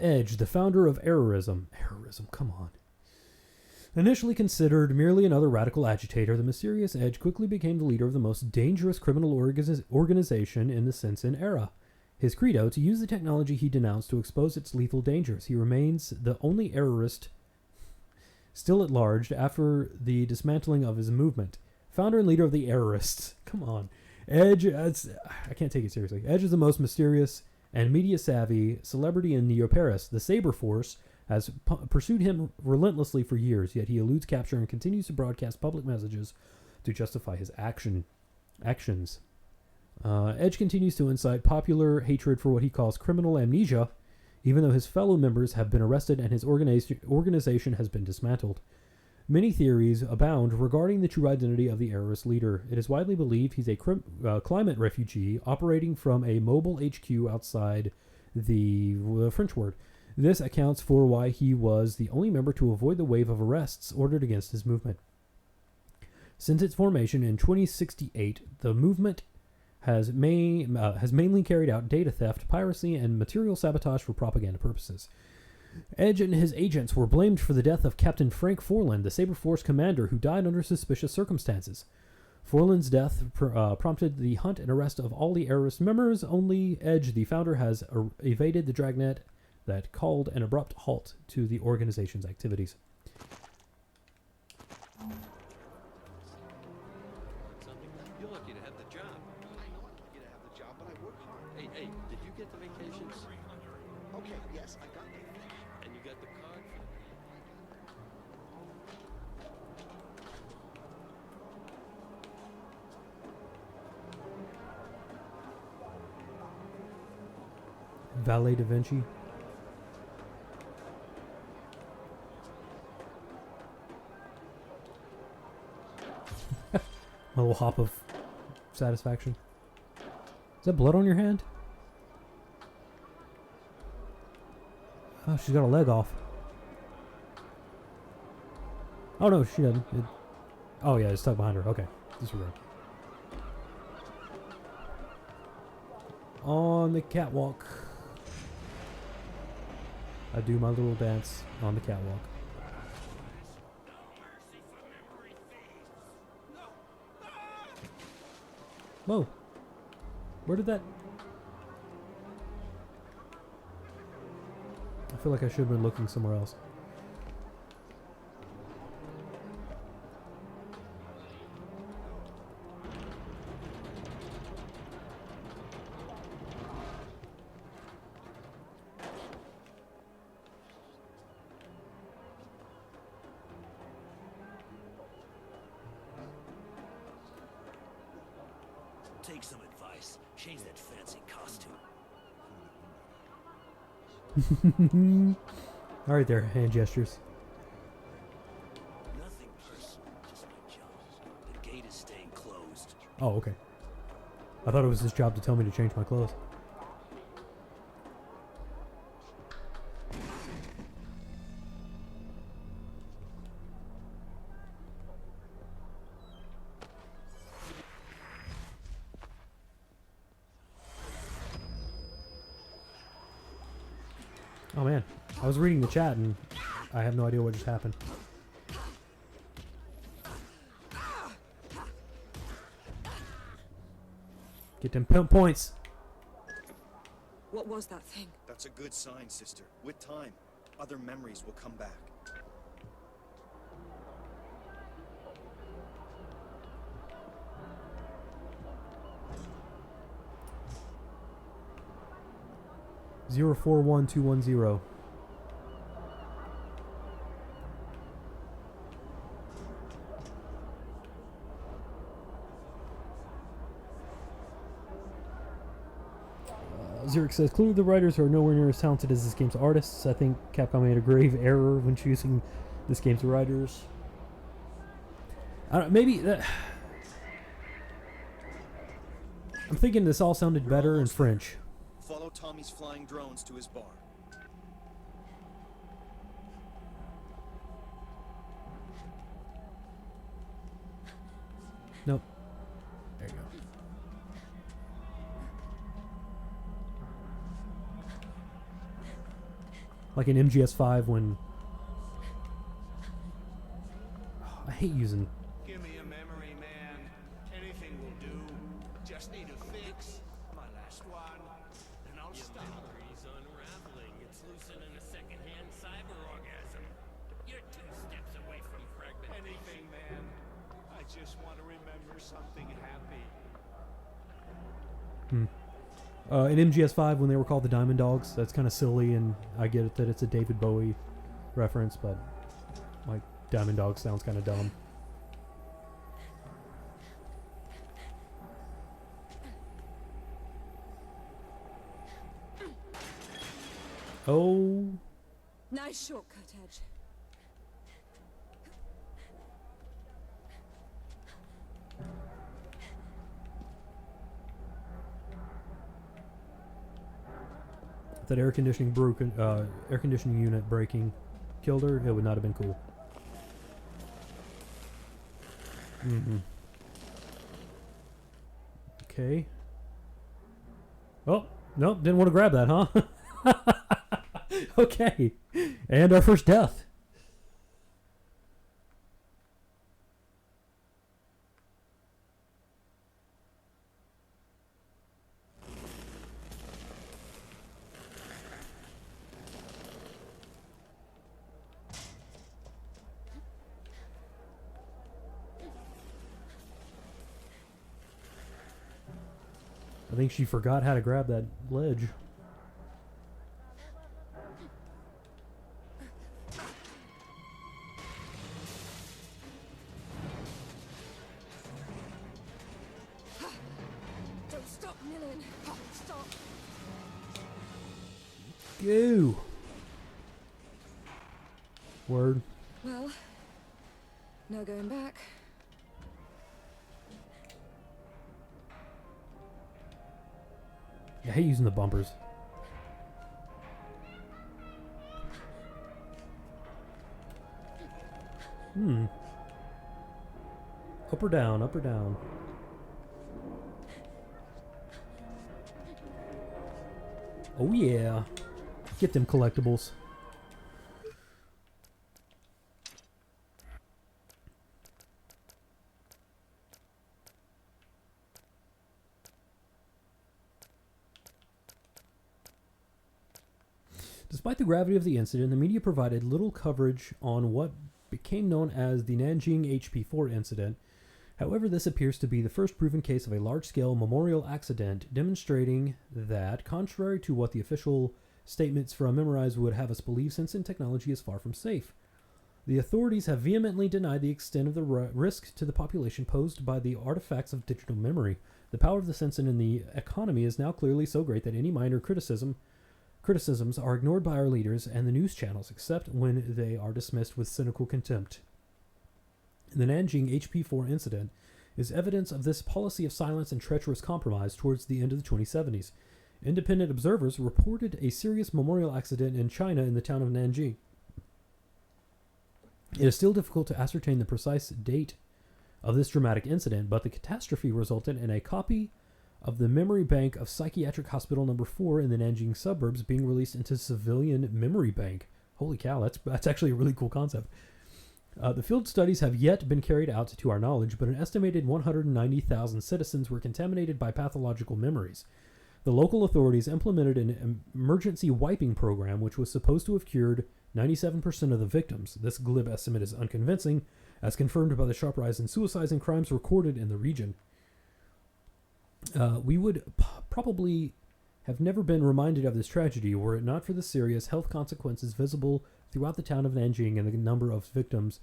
Edge, the founder of errorism. Errorism, come on. Initially considered merely another radical agitator, the mysterious Edge quickly became the leader of the most dangerous criminal organization in the Sensen era. His credo, to use the technology he denounced to expose its lethal dangers. He remains the only errorist still at large after the dismantling of his movement. Founder and leader of the errorists. Come on. Edge, I can't take it seriously. Edge is the most mysterious and media-savvy celebrity in Neo-Paris. The Saber Force has pursued him relentlessly for years, yet he eludes capture and continues to broadcast public messages to justify his actions. Edge continues to incite popular hatred for what he calls criminal amnesia, even though his fellow members have been arrested and his organization has been dismantled. Many theories abound regarding the true identity of the errorist leader. It is widely believed he's a climate refugee operating from a mobile HQ outside the French word. This accounts for why he was the only member to avoid the wave of arrests ordered against his movement. Since its formation in 2068, the movement has mainly carried out data theft, piracy, and material sabotage for propaganda purposes. Edge and his agents were blamed for the death of Captain Frank Forland, the Saber Force commander who died under suspicious circumstances. Forland's death prompted the hunt and arrest of all the errorist members. Only Edge, the founder, has evaded the dragnet that called an abrupt halt to the organization's activities. You're lucky to have the job. I know I'm lucky to have the job, but I work hard. Hey, did you get the vacations? Okay, yes, I got them. And you got the card? Valet Da Vinci. A little hop of satisfaction. Is that blood on your hand? Oh, she's got a leg off. Oh no, she doesn't. Oh yeah, it's stuck behind her. Okay, disregard. On the catwalk. I do my little dance on the catwalk. Whoa. Where did that... I feel like I should have been looking somewhere else. Take some advice. Change that fancy costume. Alright there, hand gestures. Nothing personal, just my job. The gate is staying closed. Oh, okay. I thought it was his job to tell me to change my clothes. Oh man, I was reading the chat and I have no idea what just happened. Get them pimp points. What was that thing? That's a good sign, sister. With time, other memories will come back. Zero 41210. Zurich says, clearly the writers are nowhere near as talented as this game's artists. I think Capcom made a grave error when choosing this game's writers. I don't, maybe that... I'm thinking this all sounded better in French. Follow Tommy's flying drones to his bar. Nope. There you go. Like in MGS5 when... Oh, I hate using... Give me a memory, man. Anything will do. Just need a fix. My last one. And I'll stop. Memory's unraveling. It's loosening a secondhand cyber orgasm. You're 2 steps away from fragment. Anything, man. I just want to remember something happy. In MGS5 when they were called the Diamond Dogs, that's kind of silly, and I get it that it's a David Bowie reference, but like Diamond Dogs sounds kind of dumb. Oh. Nice shortcut, Edge. If that air conditioning unit breaking killed her, it would not have been cool. Okay. Oh, nope, didn't want to grab that, huh? Okay. And our first death. I think she forgot how to grab that ledge. Don't stop, Millen. Stop. Go. Word. Well, no going back. I hate using the bumpers. Up or down, up or down. Oh yeah. Get them collectibles. Despite the gravity of the incident, the media provided little coverage on what became known as the Nanjing HP-4 incident. However, this appears to be the first proven case of a large-scale memorial accident, demonstrating that, contrary to what the official statements from Memorize would have us believe, Sensing technology is far from safe. The authorities have vehemently denied the extent of the risk to the population posed by the artifacts of digital memory. The power of the Sensing in the economy is now clearly so great that any minor criticisms are ignored by our leaders and the news channels, except when they are dismissed with cynical contempt. The Nanjing HP-4 incident is evidence of this policy of silence and treacherous compromise towards the end of the 2070s. Independent observers reported a serious memorial accident in China in the town of Nanjing. It is still difficult to ascertain the precise date of this dramatic incident, but the catastrophe resulted in a copy of the memory bank of Psychiatric Hospital Number 4 in the Nanjing suburbs being released into civilian memory bank. Holy cow, that's actually a really cool concept. The field studies have yet been carried out to our knowledge, but an estimated 190,000 citizens were contaminated by pathological memories. The local authorities implemented an emergency wiping program which was supposed to have cured 97% of the victims. This glib estimate is unconvincing, as confirmed by the sharp rise in suicides and crimes recorded in the region. We would probably have never been reminded of this tragedy were it not for the serious health consequences visible throughout the town of Nanjing and the number of victims,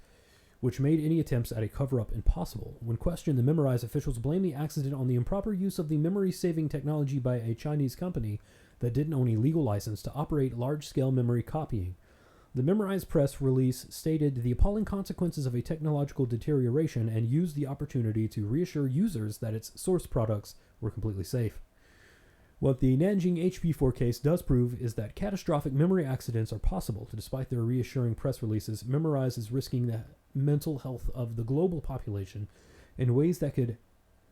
which made any attempts at a cover-up impossible. When questioned, the Memorize officials blamed the accident on the improper use of the memory-saving technology by a Chinese company that didn't own a legal license to operate large-scale memory copying. The Memorize press release stated the appalling consequences of a technological deterioration and used the opportunity to reassure users that its source products were completely safe. What the Nanjing HP4 case does prove is that catastrophic memory accidents are possible. Despite their reassuring press releases, Memorize is risking the mental health of the global population in ways that could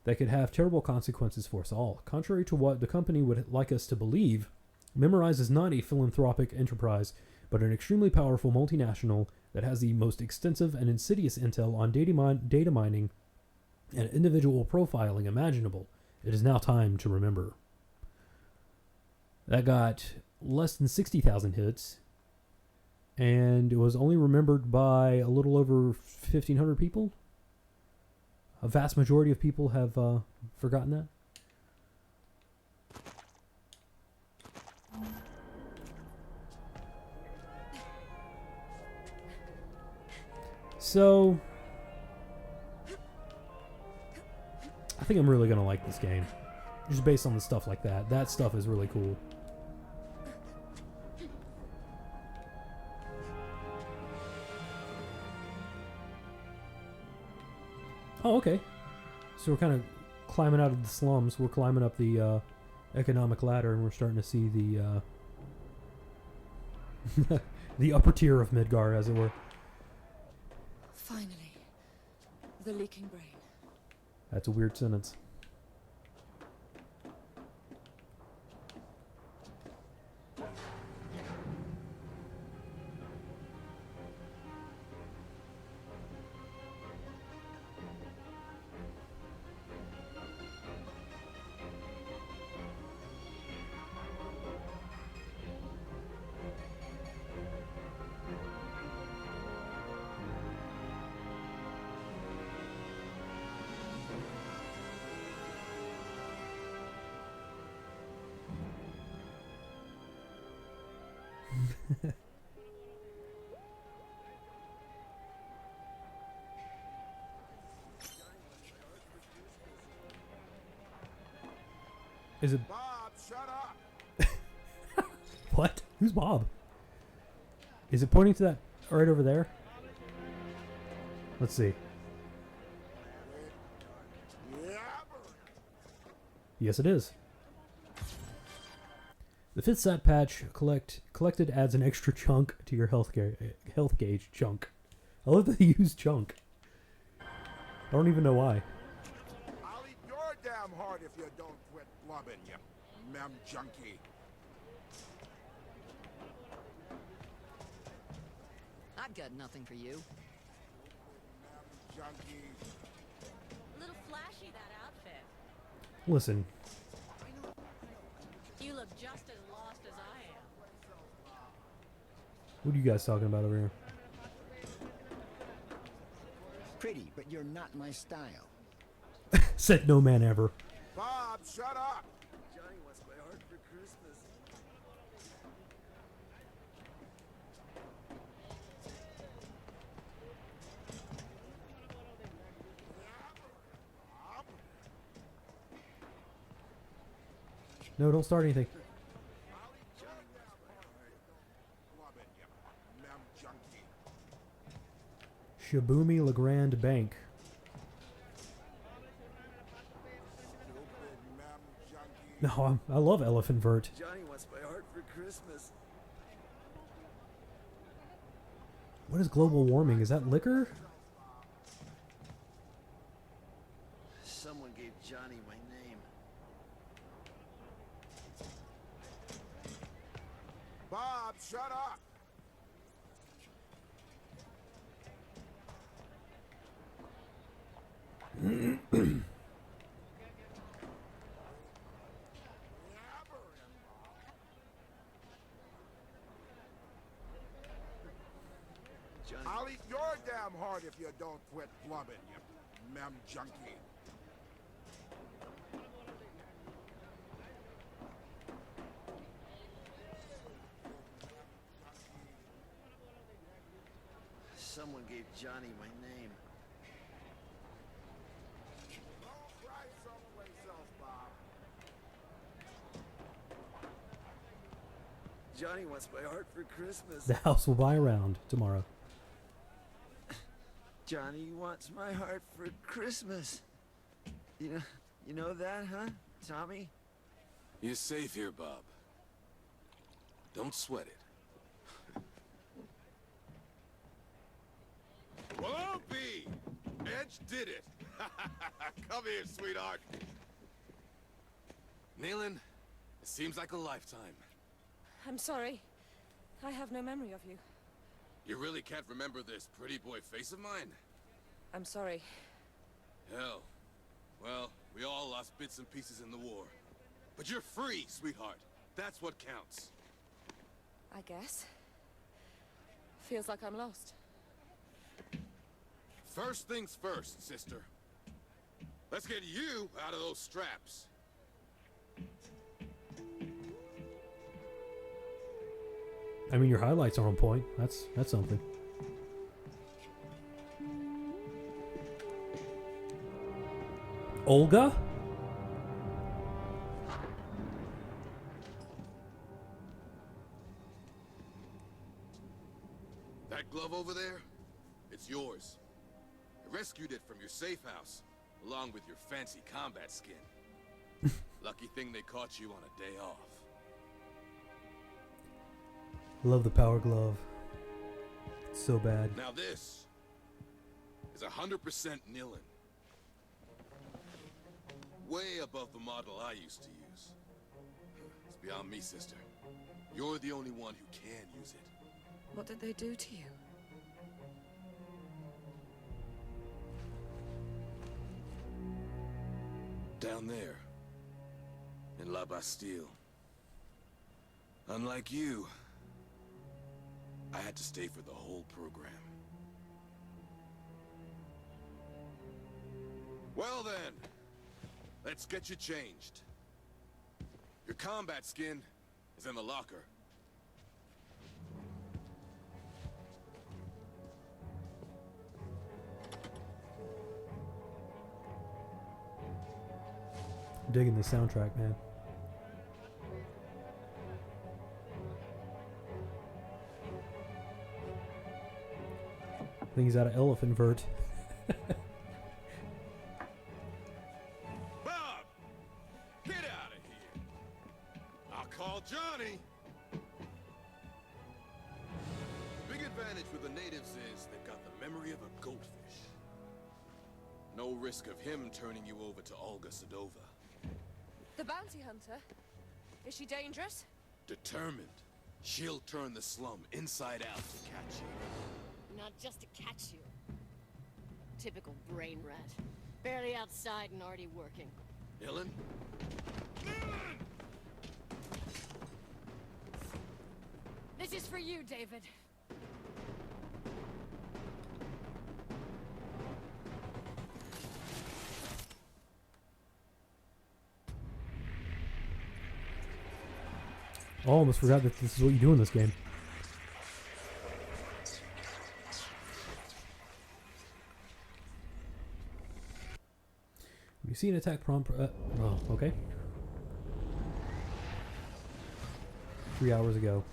have terrible consequences for us all. Contrary to what the company would like us to believe, Memorize is not a philanthropic enterprise, but an extremely powerful multinational that has the most extensive and insidious intel on data mining and individual profiling imaginable. It is now time to remember. That got less than 60,000 hits, and it was only remembered by a little over 1,500 people. A vast majority of people have forgotten that. So, I think I'm really going to like this game. Just based on the stuff like that. That stuff is really cool. Oh, okay. So we're kind of climbing out of the slums. We're climbing up the economic ladder, and we're starting to see the the upper tier of Midgar, as it were. Finally, the leaking brain. That's a weird sentence. Is it Bob, shut up! what? Who's Bob? Is it pointing to that right over there? Let's see. Yes, it is. The fifth sat patch collected adds an extra chunk to your health gauge chunk. I love that they use chunk. I don't even know why. I'll eat your damn heart if you don't quit blubbing, you mem junkie. I've got nothing for you. Mem junkie. A little flashy, that outfit. Listen. You look just as lost as I am. What are you guys talking about over here? Pretty, but you're not my style. Said no man ever. Bob, shut up! Johnny wants my heart for Christmas. No, don't start anything. Shabumi Legrand Bank. No, I love Elephant Vert. Johnny wants my heart for Christmas. What is global warming? Is that liquor? Someone gave Johnny my name. shut up! I'll eat your damn heart if you don't quit blubbing, you mem junkie. Someone gave Johnny my name. Go cry someplace else, Bob. Johnny wants my heart for Christmas. The house will buy around tomorrow. Johnny wants my heart for Christmas. You know that, huh, Tommy? You're safe here, Bob. Don't sweat it. Well, I'll be. Edge did it. Come here, sweetheart. Nealon, it seems like a lifetime. I'm sorry. I have no memory of you. You really can't remember this pretty boy face of mine? I'm sorry. Hell. Well, we all lost bits and pieces in the war. But you're free, sweetheart. That's what counts. I guess. Feels like I'm lost. First things first, sister. Let's get you out of those straps. I mean, your highlights are on point. That's something. Olga? That glove over there, it's yours. I rescued it from your safe house, along with your fancy combat skin. Lucky thing they caught you on a day off. Love the power glove. It's so bad. Now this is 100% Nilin. Way above the model I used to use. It's beyond me, sister. You're the only one who can use it. What did they do to you? Down there, in La Bastille. Unlike you, I had to stay for the whole program. Well then, let's get you changed. Your combat skin is in the locker. Digging the soundtrack, man. I think he's out of elephant vert. Bob! Get out of here! I'll call Johnny! The big advantage with the natives is they've got the memory of a goldfish. No risk of him turning you over to Olga Sedova. The bounty hunter? Is she dangerous? Determined. She'll turn the slum inside out to catch you. Not just to catch you. Typical brain rat. Barely outside and already working. Dylan? This is for you, David. Oh, almost forgot that this is what you do in this game. You see an attack prompt. Oh, okay. 3 hours ago.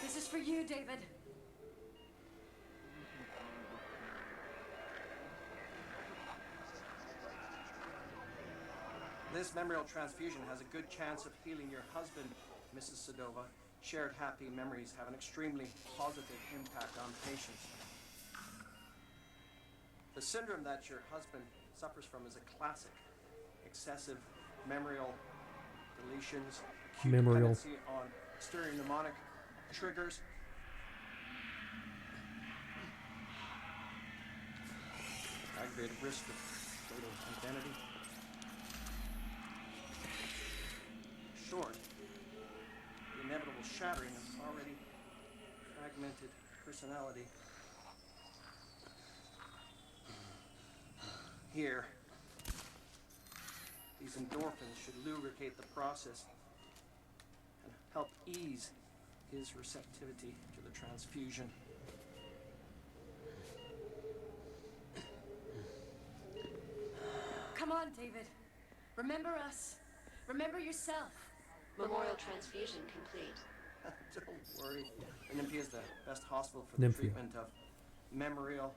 This is for you, David. This memorial transfusion has a good chance of healing your husband, Mrs. Sedova. Shared happy memories have an extremely positive impact on patients. The syndrome that your husband suffers from is a classic. Excessive memorial deletions, acute dependency on exterior mnemonic triggers. Aggravated risk of floating identity. Short, the inevitable shattering of already fragmented personality. Here, these endorphins should lubricate the process and help ease his receptivity to the transfusion. Come on, David. Remember us. Remember yourself. Memorial transfusion complete. Don't worry. Olympia is the best hospital for the treatment of memorial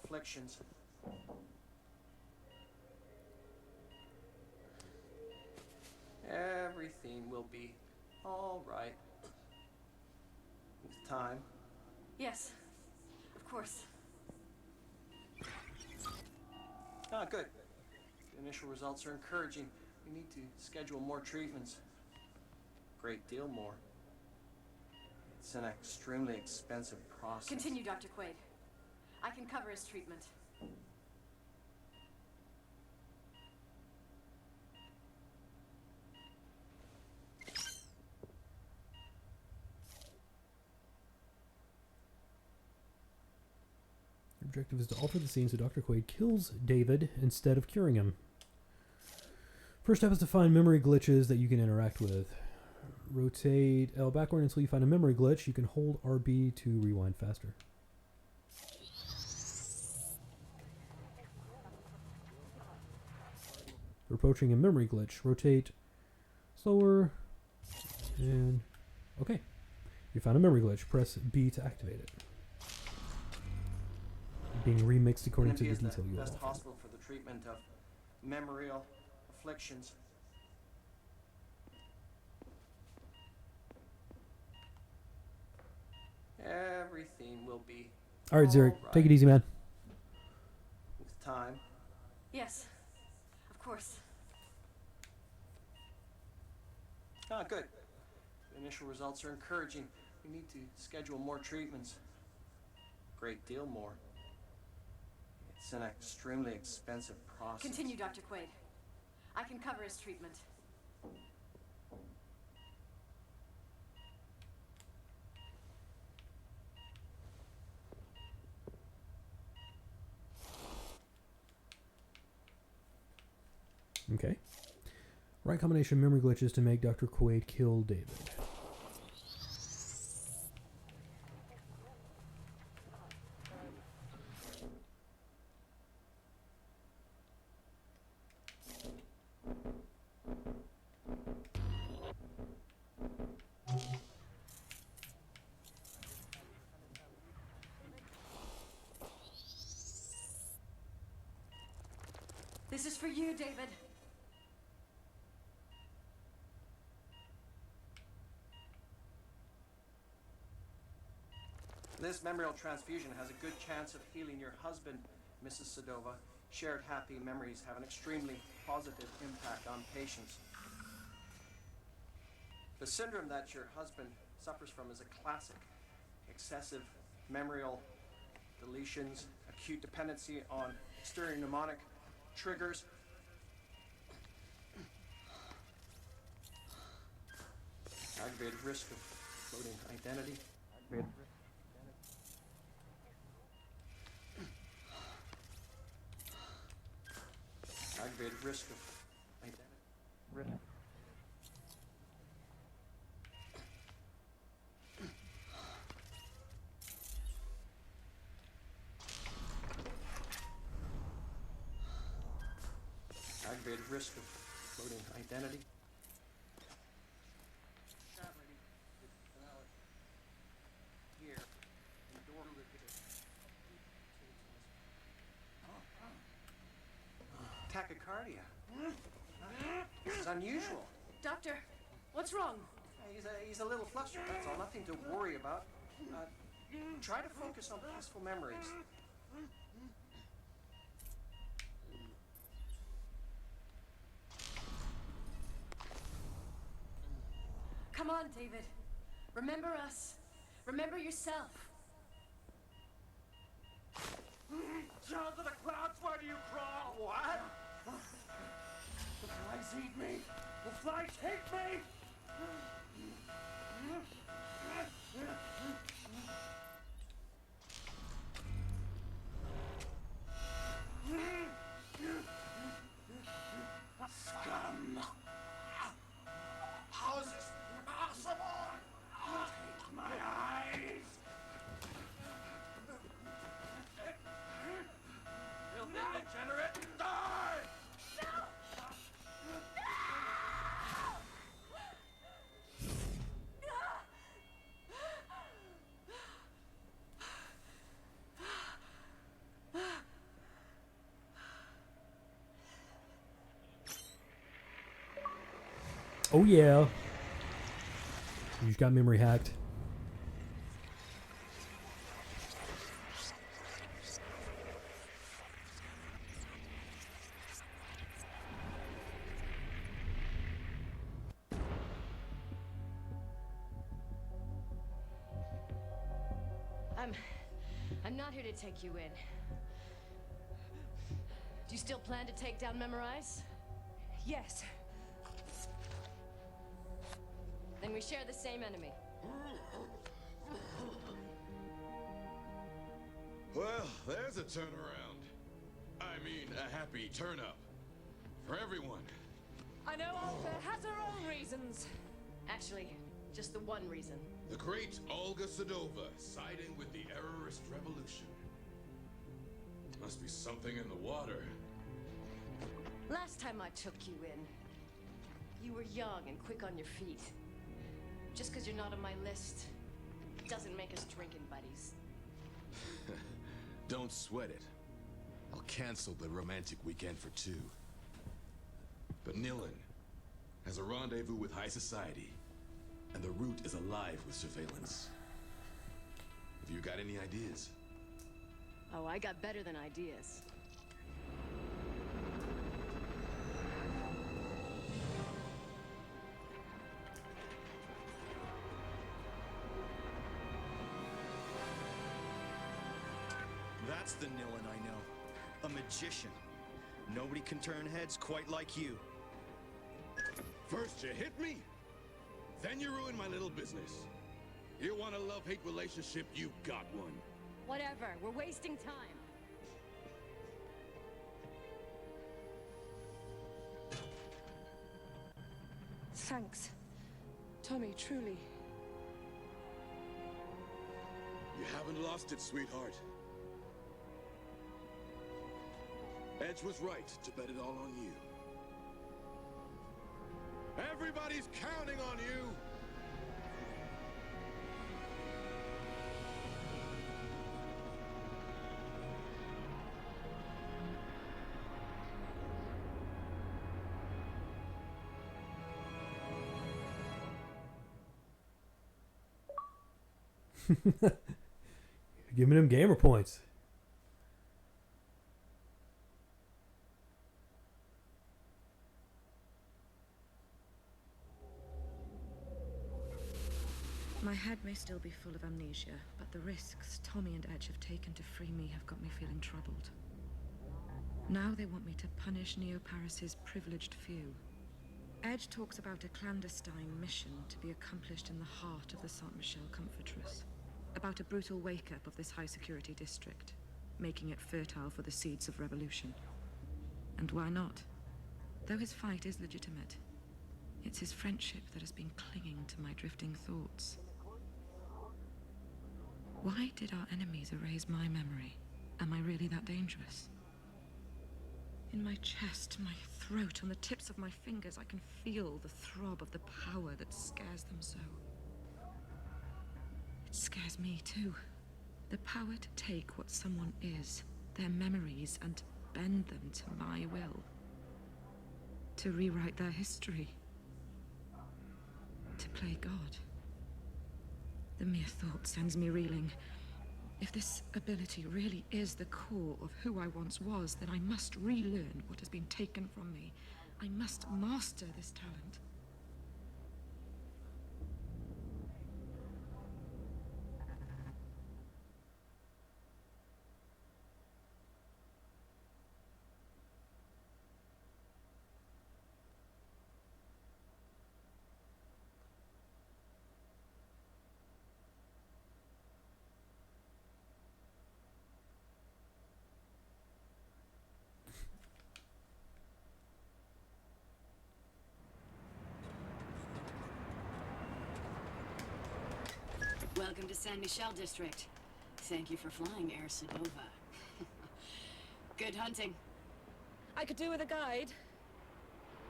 afflictions. Everything will be all right. With time. Yes, of course. Ah, good. The initial results are encouraging. We need to schedule more treatments. Great deal more. It's an extremely expensive process. Continue, Dr. Quaid. I can cover his treatment. Your objective is to alter the scene so Dr. Quaid kills David instead of curing him. First step is to find memory glitches that you can interact with. Rotate L backward until you find a memory glitch. You can hold RB to rewind faster. Approaching a memory glitch. Rotate slower. And okay. You found a memory glitch. Press B to activate it. Being remixed according to the detail you best offered. hospital for the treatment of memorial afflictions. Everything will be All right, Zarek, take it easy, man. With time. Yes, of course. Ah, good. The initial results are encouraging. We need to schedule more treatments. Great deal more. It's an extremely expensive process. Continue, Dr. Quaid. I can cover his treatment. Okay. Right combination of memory glitches to make Dr. Quaid kill David. This is for you, David. This memorial transfusion has a good chance of healing your husband, Mrs. Sedova. Shared happy memories have an extremely positive impact on patients. The syndrome that your husband suffers from is a classic. Excessive memorial deletions, acute dependency on exterior mnemonic triggers. Aggravated risk of floating identity. Aggravated risk of identity. Aggravated risk of floating identity. Here, tachycardia. is unusual. Doctor, what's wrong? He's a little flustered, that's all. Nothing to worry about. Try to focus on peaceful memories. Come on, David. Remember us. Remember yourself. Child of the clouds, why do you crawl? What? The flies eat me. The flies hate me. Scum. How is this possible? Take my eyes. Filthy degenerate, die! Oh yeah. You just got memory hacked. I'm not here to take you in. Do you still plan to take down Memorize? Yes. Then we share the same enemy. Well, there's a turnaround. I mean, a happy turn-up. For everyone. I know Olga has her own reasons. Actually, just the one reason. The great Olga Sedova siding with the errorist revolution. Must be something in the water. Last time I took you in, you were young and quick on your feet. Just because you're not on my list doesn't make us drinking buddies. Don't sweat it. I'll cancel the romantic weekend for two. But Nilin has a rendezvous with high society, and the route is alive with surveillance. Have you got any ideas? Oh, I got better than ideas. That's the Nilin I know. A magician. Nobody can turn heads quite like you. First you hit me, then you ruin my little business. You want a love-hate relationship, you got one. Whatever, we're wasting time. Thanks. Tommy, truly. You haven't lost it, sweetheart. Edge was right to bet it all on you. Everybody's counting on you! Give me them gamer points. My head may still be full of amnesia, but the risks Tommy and Edge have taken to free me have got me feeling troubled. Now they want me to punish Neo-Paris's privileged few. Edge talks about a clandestine mission to be accomplished in the heart of the Saint-Michel Comfortress. About a brutal wake-up of this high-security district, making it fertile for the seeds of revolution. And why not? Though his fight is legitimate, it's his friendship that has been clinging to my drifting thoughts. Why did our enemies erase my memory? Am I really that dangerous? In my chest, my throat, on the tips of my fingers, I can feel the throb of the power that scares them so. It scares me too. The power to take what someone is, their memories, and bend them to my will. To rewrite their history. To play God. The mere thought sends me reeling. If this ability really is the core of who I once was, then I must relearn what has been taken from me. I must master this talent. Welcome to San Michel District. Thank you for flying, Air Sedova. Good hunting. I could do with a guide.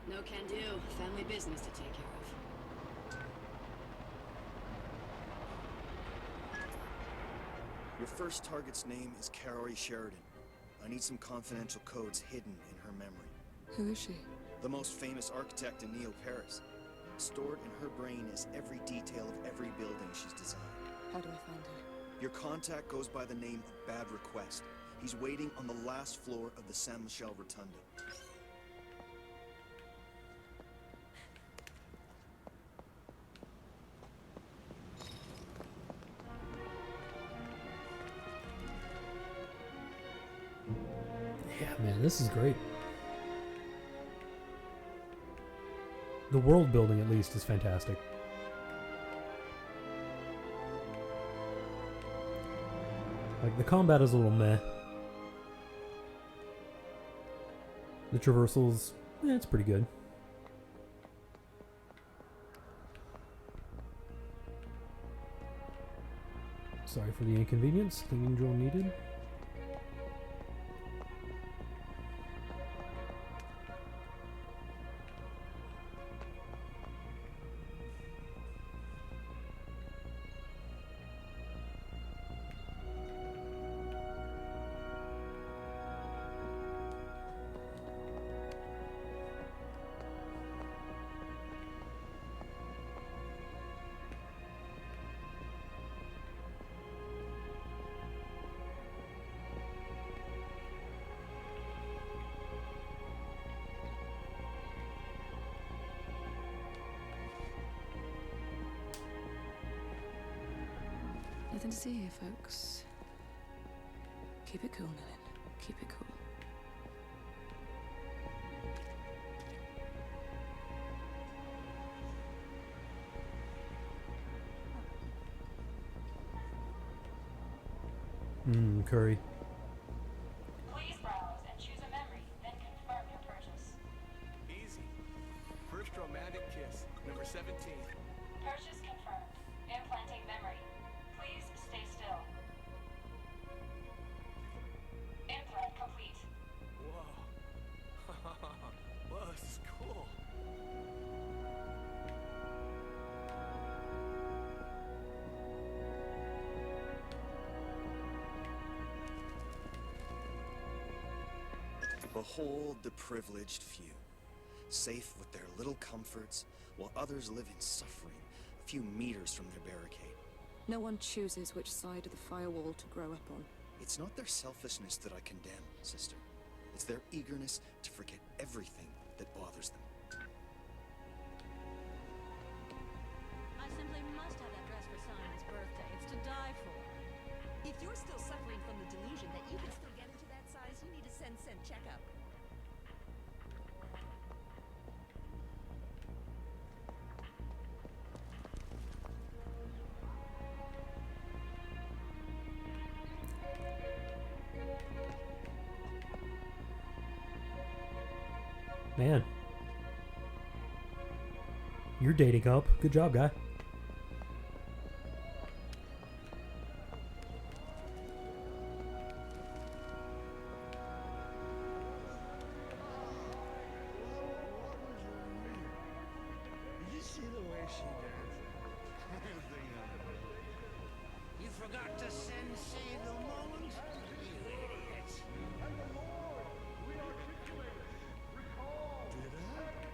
No can do. Family business to take care of. Your first target's name is Carrie Sheridan. I need some confidential codes hidden in her memory. Who is she? The most famous architect in Neo-Paris. Stored in her brain is every detail of every building she's designed. How do I find her? Your contact goes by the name of Bad Request. He's waiting on the last floor of the San Michel Rotunda. Yeah, man, this is great. The world building, at least, is fantastic. Like, the combat is a little meh. The traversals, it's pretty good. Sorry for the inconvenience. Cleaning drill needed. Nothing to see here, folks. Keep it cool, Nilin. Keep it cool. Curry. Please browse and choose a memory, then confirm your purchase. Easy. First romantic kiss, number 17. Purchase confirmed. Implanting memory. Please stay still. Implant complete. Whoa. Whoa, this is cool. Behold the privileged few, safe with their little comforts, while others live in suffering a few meters from their barricade. No one chooses which side of the firewall to grow up on. It's not their selfishness that I condemn, sister. It's their eagerness to forget everything that bothers them. I simply must have that dress for Simon's birthday. It's to die for. If you're still suffering from the delusion that you can still get into that size, you need a Sen checkup. Man. You're dating up. Good job, guy. You see the way she dances? You forgot to sensei the moment? You idiot. Did I?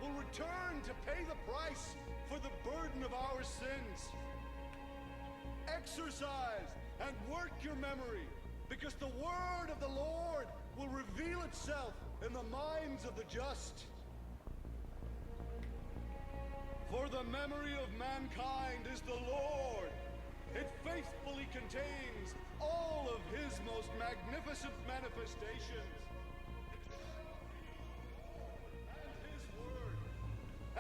will return to pay the price for the burden of our sins. Exercise and work your memory, because the word of the Lord will reveal itself in the minds of the just. For the memory of mankind is the Lord. It faithfully contains all of his most magnificent manifestations. And his word.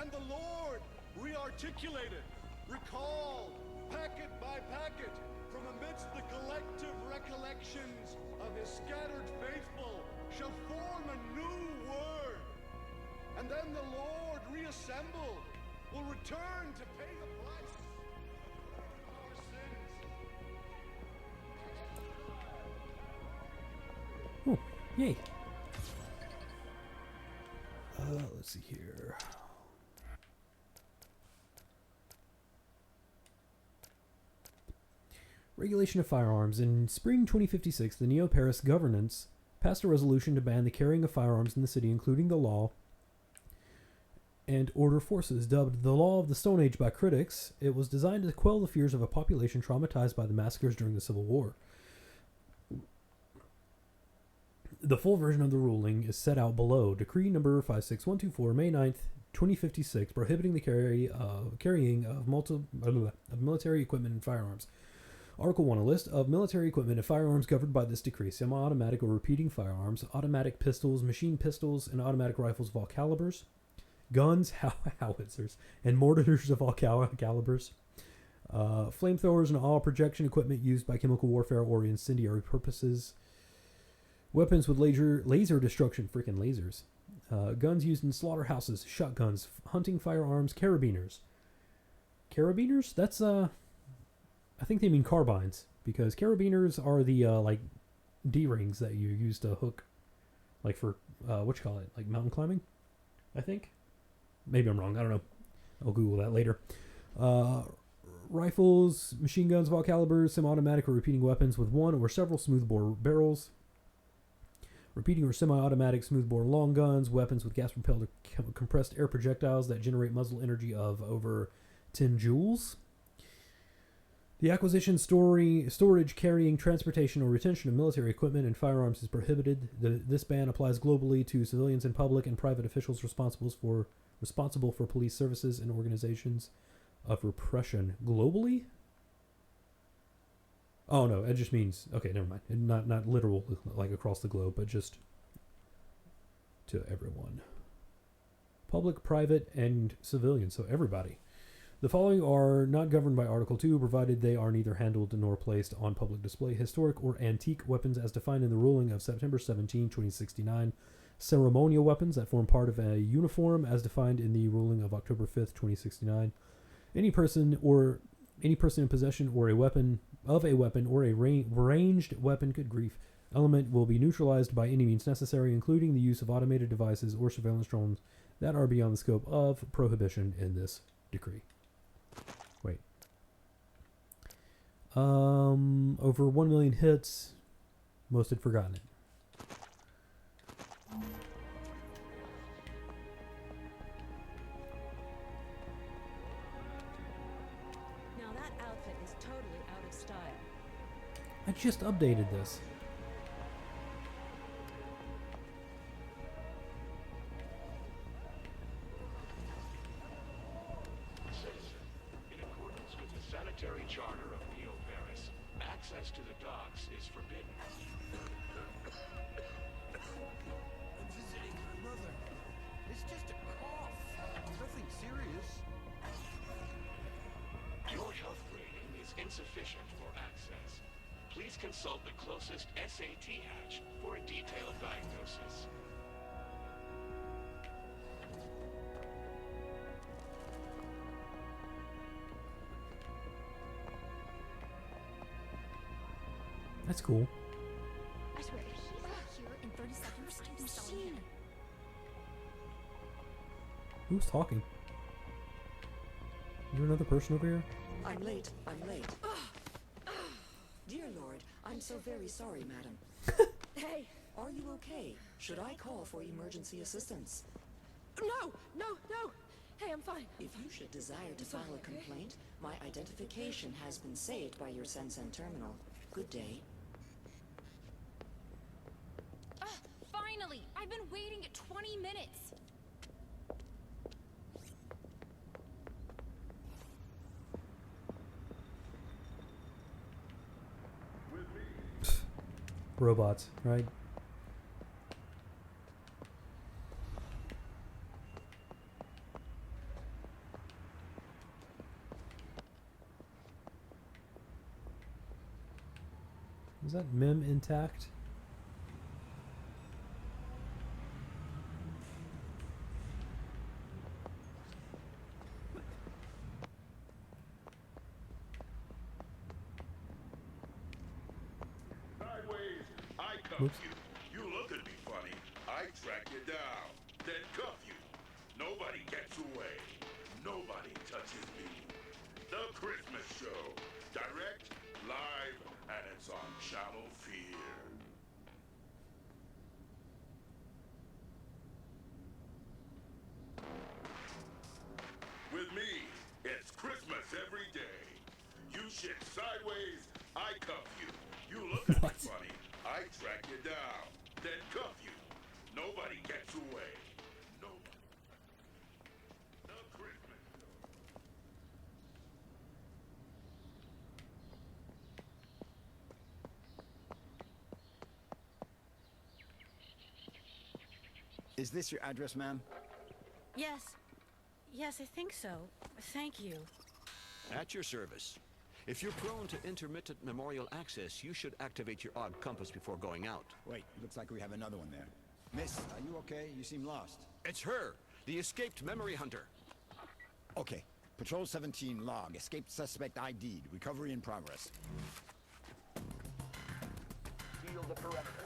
And the Lord rearticulated, recalled, packet by packet, from amidst the collective recollections of his scattered faithful, shall form a new word. And then the Lord reassembled will return to pay the price for our sins. Oh, yay. Let's see here. Regulation of firearms. In spring 2056, the Neo-Paris governance passed a resolution to ban the carrying of firearms in the city, including the law and order forces. Dubbed the Law of the Stone Age by critics, it was designed to quell the fears of a population traumatized by the massacres during the Civil War. The full version of the ruling is set out below. Decree number 56124, May 9th, 2056, prohibiting the carrying of military equipment and firearms. Article 1, a list of military equipment and firearms governed by this decree: semi-automatic or repeating firearms, automatic pistols, machine pistols, and automatic rifles of all calibers, guns, howitzers, and mortars of all calibers, flamethrowers and all projection equipment used by chemical warfare or incendiary purposes, weapons with laser destruction, freaking lasers, guns used in slaughterhouses, shotguns, hunting firearms, carabiners. Carabiners? That's, I think they mean carbines, because carabiners are the, like, D-rings that you use to hook, like, for, like mountain climbing, I think? Maybe I'm wrong, I don't know. I'll Google that later. Rifles, machine guns of all calibers, semi-automatic or repeating weapons with one or several smoothbore barrels, repeating or semi-automatic smoothbore long guns, weapons with gas-propelled or compressed air projectiles that generate muzzle energy of over 10 joules. The acquisition, storage, carrying, transportation, or retention of military equipment and firearms is prohibited. This ban applies globally to civilians and public and private officials responsible for police services and organizations of repression. Globally? Oh no, it just means, okay, never mind. Not literal, like across the globe, but just to everyone. Public, private, and civilian, so everybody. The following are not governed by Article 2, provided they are neither handled nor placed on public display: historic or antique weapons as defined in the ruling of September 17, 2069, ceremonial weapons that form part of a uniform as defined in the ruling of October 5th, 2069, any person in possession or a weapon or a ranged weapon, good grief, element will be neutralized by any means necessary, including the use of automated devices or surveillance drones that are beyond the scope of prohibition in this decree. Wait. Over 1 million hits. Most had forgotten it. Now that outfit is totally out of style. I just updated this. In accordance with the sanitary charter of Neo-Paris, access to the docks is forbidden. I'm visiting my mother. It's just a cough. Nothing serious. Your health rating is insufficient for access. Please consult the closest SAT hatch for a detailed diagnosis. That's cool. I swear, if he's not here in 30 seconds, I'm selling him. Who's talking? Is there another person over here? I'm late. Dear Lord, I'm so very sorry, madam. Hey! Are you okay? Should I call for emergency assistance? No! I'm fine. If you should desire to file a complaint, my identification has been saved by your Sensen terminal. Good day. Finally! I've been waiting 20 minutes! Robots, right? Is that Mim intact? Sideways, I cuff Oops. you. You look at me funny. I track you down, then cuff you. Nobody gets away. Nobody touches me. The Christmas Show. Direct, live, and it's on Channel Fear. With me, it's Christmas every day. You shit sideways, I cuff you. You look at me funny, I track you down, then cuff you. Nobody gets away. Nobody. The Christmas Show. Is this your address, ma'am? Yes. Yes, I think so. Thank you. At your service. If you're prone to intermittent memorial access, you should activate your odd compass before going out. Wait, looks like we have another one there. Miss, are you okay? You seem lost. It's her, the escaped memory hunter. Okay. Patrol 17 log. Escaped suspect ID'd. Recovery in progress. Heal the perimeter.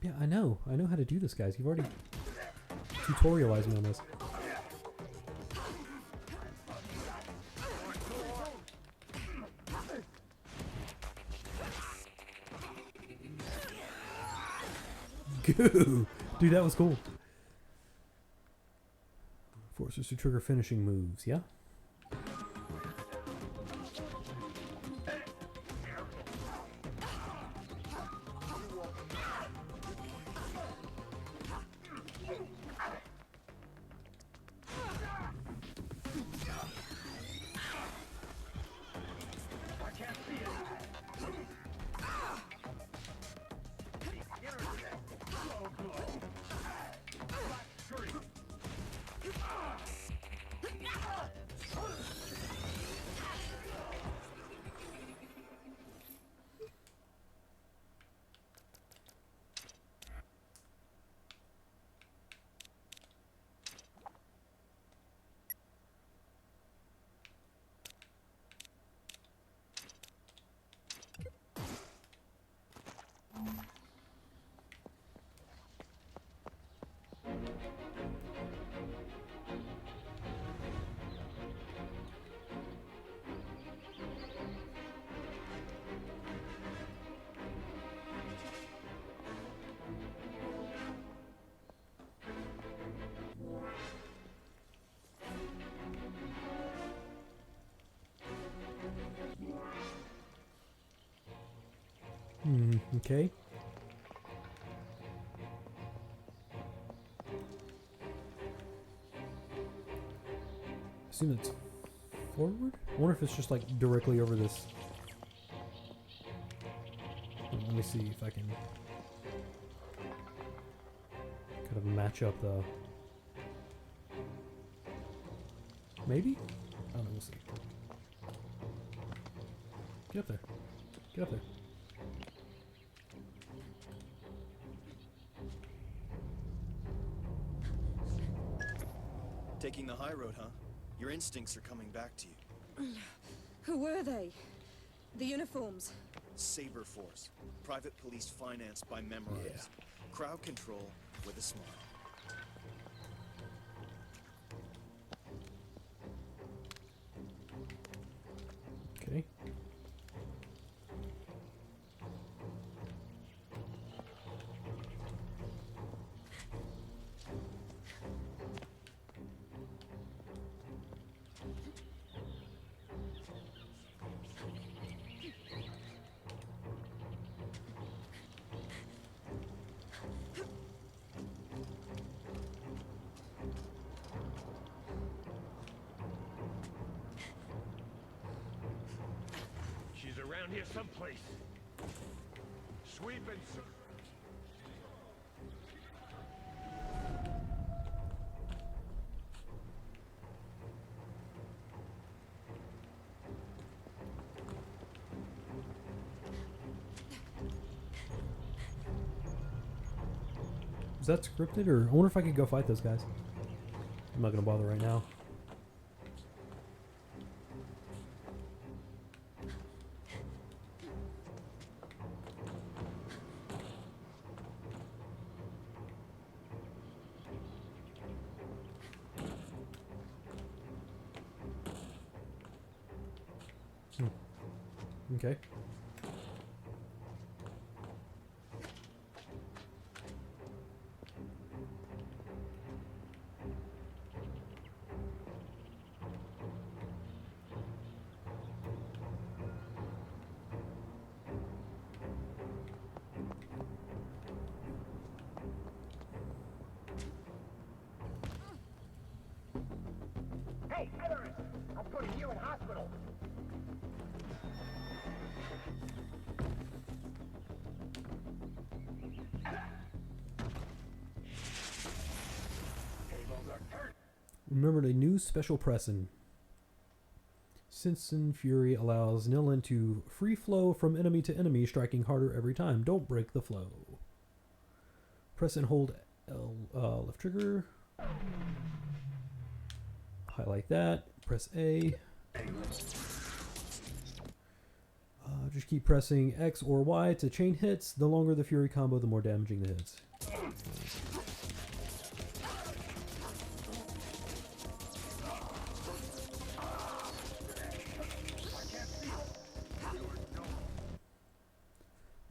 Yeah, I know. I know how to do this, guys. You've already tutorialized me on this. Goo! Dude, that was cool. Forces to trigger finishing moves, yeah? Okay. Assume it's forward? I wonder if it's just like directly over this. Let me see if I can kind of match up the. Maybe? I don't know, we'll see. Get up there. Get up there. Taking the high road, huh? Your instincts are coming back to you. Who were they? The uniforms. Saber Force. Private police financed by Memorize. Crowd control with a smile. around here someplace. Sweep and... Is that scripted, or I wonder if I could go fight those guys? I'm not gonna bother right now. Okay. Hey, terrorist! I'm putting you in hospital! Remember the new special pressin. Sinson Fury allows Nilin to free flow from enemy to enemy, striking harder every time. Don't break the flow. Press and hold L, left trigger. Highlight that. Press A. Just keep pressing X or Y to chain hits. The longer the Fury combo, the more damaging the hits.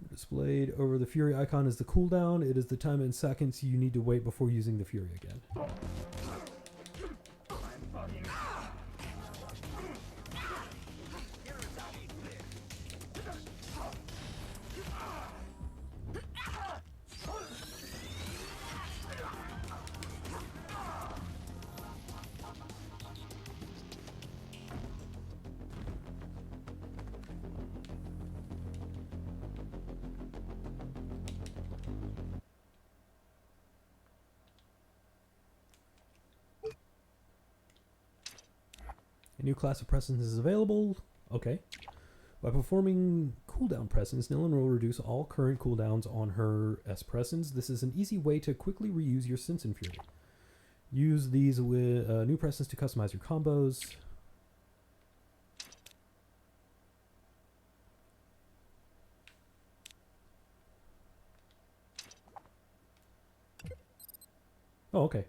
Displayed over the Fury icon is the cooldown. It is the time in seconds you need to wait before using the Fury again. A new class of presence is available. Okay. By performing cooldown presence, Nilin will reduce all current cooldowns on her S presence. This is an easy way to quickly reuse your Sense and Fury. Use these with new presence to customize your combos. Oh, okay.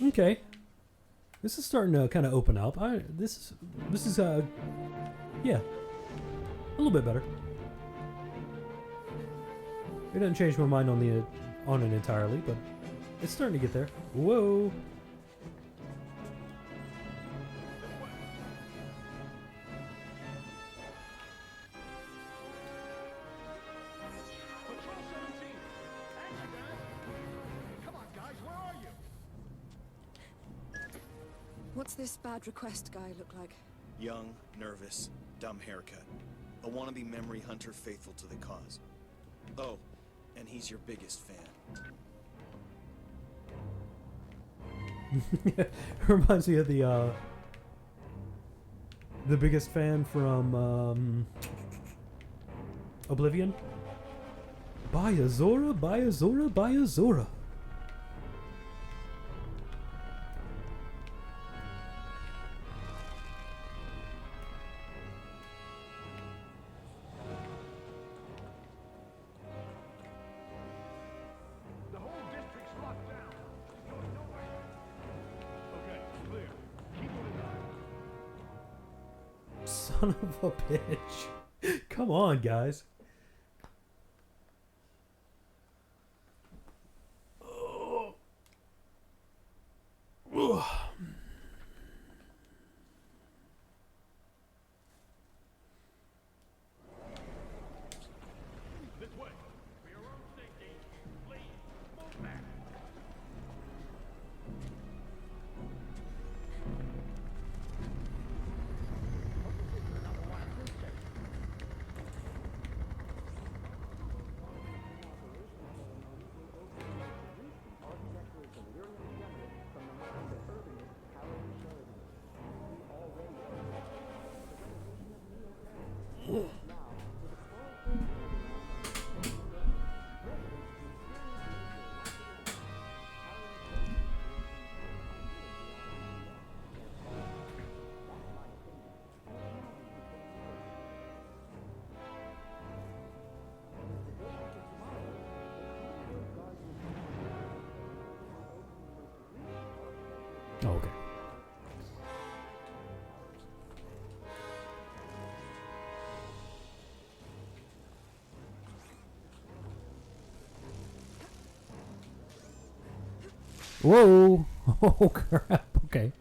Okay. This is starting to kind of open up. This is yeah, a little bit better. It doesn't change my mind on it entirely, but it's starting to get there. Whoa. What's this bad request guy look like? Young, nervous, dumb haircut. A wannabe memory hunter faithful to the cause. Oh, and he's your biggest fan. Reminds me of the biggest fan from Oblivion. Buy Azora, buy Azora, buy Azora. The whole district's locked down. There's no way. Okay, clear. Keep it Son of a bitch. Come on, guys. Oh. Ugh. this way. For your own safety, please move back. Oh, okay. Whoa! Oh crap! Okay.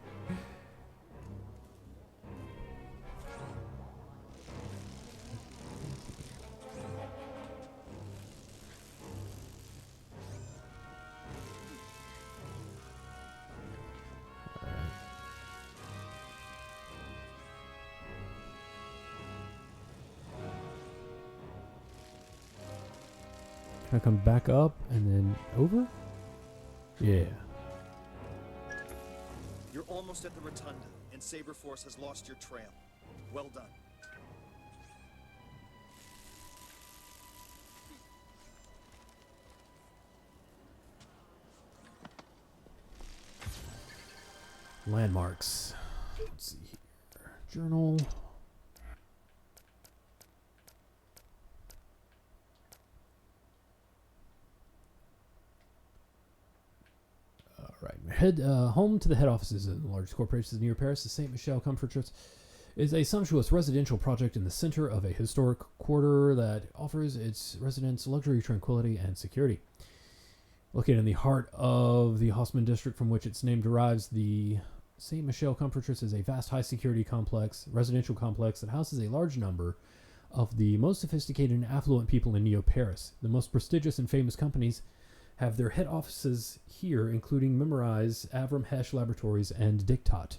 Can I come back up and then over? Yeah. You're almost at the rotunda, and Saber Force has lost your trail. Well done. Landmarks. Let's see here. Journal. Head home to the head offices of the largest corporations near Paris, the Saint Michel Comfortress is a sumptuous residential project in the center of a historic quarter that offers its residents luxury, tranquility, and security. Located in the heart of the Haussmann district from which its name derives, the Saint Michel Comfortress is a vast high-security residential complex that houses a large number of the most sophisticated and affluent people in Neo-Paris. The most prestigious and famous companies have their head offices here, including Memorize, Avram Hesh Laboratories, and Dictat.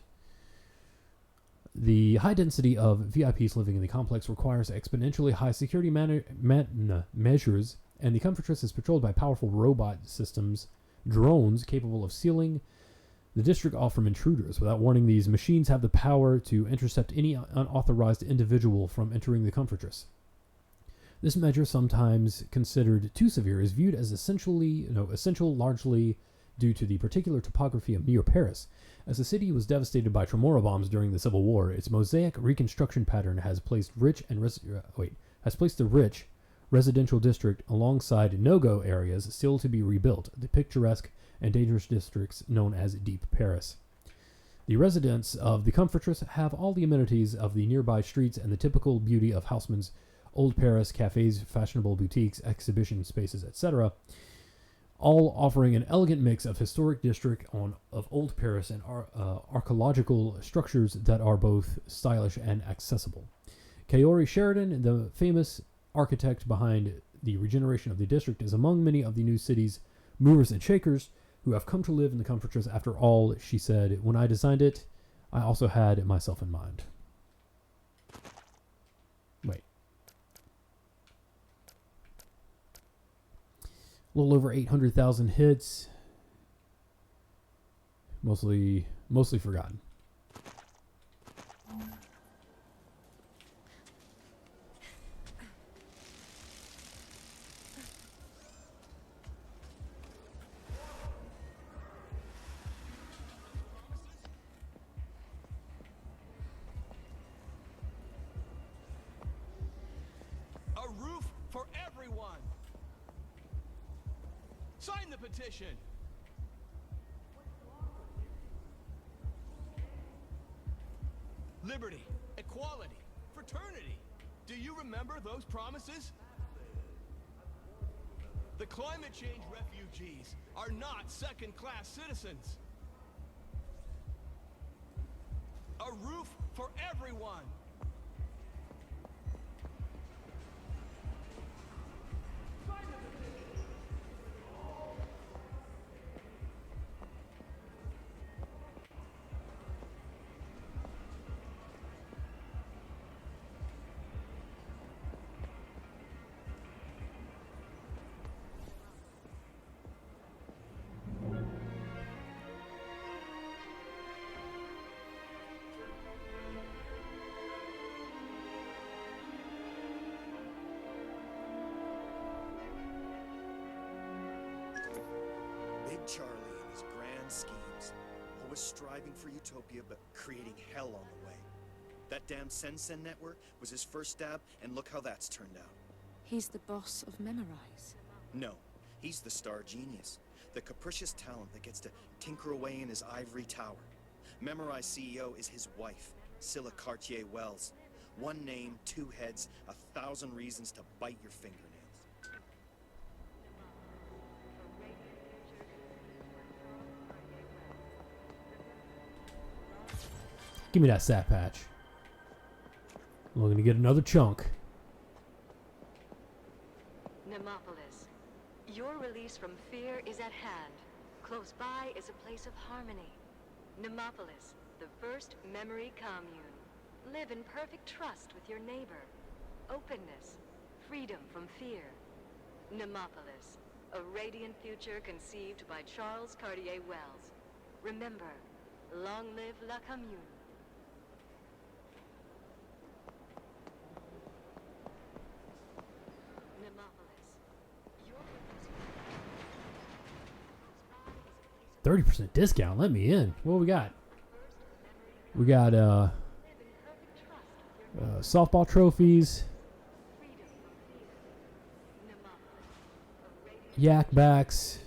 The high density of VIPs living in the complex requires exponentially high security measures, and the Comfortress is patrolled by powerful robot systems, drones capable of sealing the district off from intruders. Without warning, these machines have the power to intercept any unauthorized individual from entering the Comfortress. This measure, sometimes considered too severe, is viewed as essential largely due to the particular topography of Neo-Paris. As the city was devastated by Tremora bombs during the Civil War, its mosaic reconstruction pattern has placed the rich residential district alongside no-go areas still to be rebuilt, the picturesque and dangerous districts known as Deep Paris. The residents of the Comfortress have all the amenities of the nearby streets and the typical beauty of Haussmann's Old Paris, cafes, fashionable boutiques, exhibition spaces, etc., all offering an elegant mix of historic district of Old Paris and archaeological structures that are both stylish and accessible. Kaori Sheridan, the famous architect behind the regeneration of the district, is among many of the new city's movers and shakers who have come to live in the Comfortress. After all, she said, when I designed it, I also had myself in mind. Wait. A little over 800,000 hits. Mostly forgotten. A roof for everyone! Sign the petition! Liberty, equality, fraternity. Do you remember those promises? The climate change refugees are not second-class citizens. A roof for everyone! Big Charlie and his grand schemes. Always striving for utopia, but creating hell on the way. That damn Sensen network was his first stab, and look how that's turned out. He's the boss of Memorize. No, he's the star genius. The capricious talent that gets to tinker away in his ivory tower. Memorize CEO is his wife, Scylla Cartier-Wells. One name, two heads, 1,000 reasons to bite your fingernails. Give me that sap patch. We're gonna get another chunk. Nemopolis. Your release from fear is at hand. Close by is a place of harmony. Nemopolis, the first memory commune. Live in perfect trust with your neighbor. Openness. Freedom from fear. Nemopolis. A radiant future conceived by Charles Cartier-Wells. Remember, long live la commune. Nemopolis. 30% discount. Let me in. What we got? We got softball trophies, yak backs,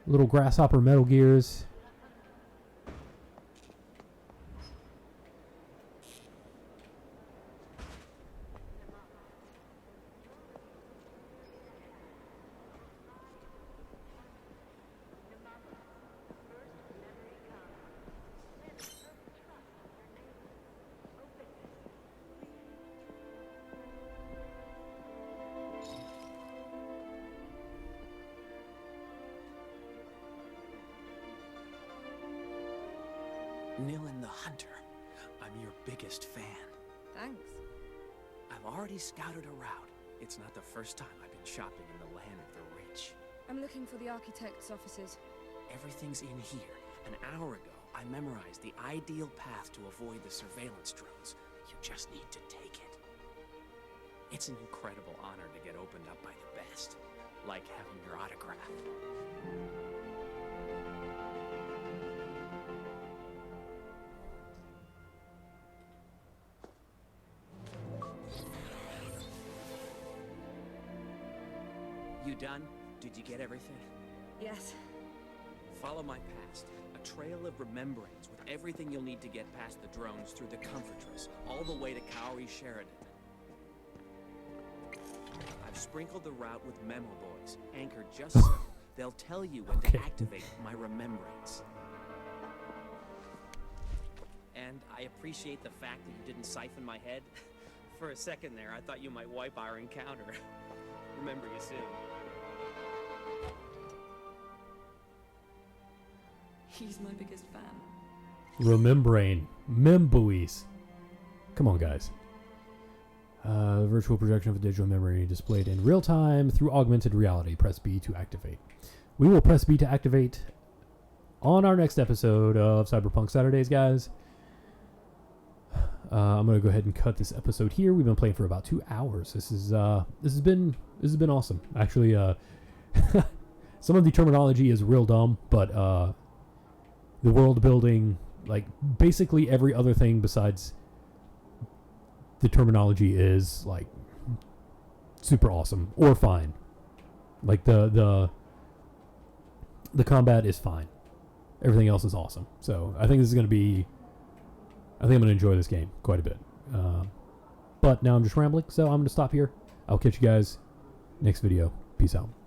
little grasshopper Metal Gears. Nilin the Hunter. I'm your biggest fan. Thanks. I've already scouted a route. It's not the first time I've been shopping in the land of the rich. I'm looking for the architect's offices. Everything's in here. An hour ago, I memorized the ideal path to avoid the surveillance drones. You just need to take it. It's an incredible honor to get opened up by the best. Like having your autograph. You done? Did you get everything? Yes. Follow my past. A trail of remembrance with everything you'll need to get past the drones through the Comfortress, all the way to Cowrie Sheridan. I've sprinkled the route with memo boys, anchored just so. They'll tell you when to activate my remembrance. And I appreciate the fact that you didn't siphon my head. For a second there, I thought you might wipe our encounter. Remember you soon. He's my biggest fan. Remembrain. Membuoys. Come on, guys. Virtual projection of a digital memory displayed in real time through augmented reality. Press B to activate. We will press B to activate on our next episode of Cyberpunk Saturdays, guys. I'm gonna go ahead and cut this episode here. We've been playing for about 2 hours. This has been awesome. Actually, some of the terminology is real dumb, but the world building, like basically every other thing besides the terminology, is like super awesome or fine. Like the combat is fine. Everything else is awesome. So I think this is gonna be. I think I'm going to enjoy this game quite a bit. But now I'm just rambling, so I'm going to stop here. I'll catch you guys next video. Peace out.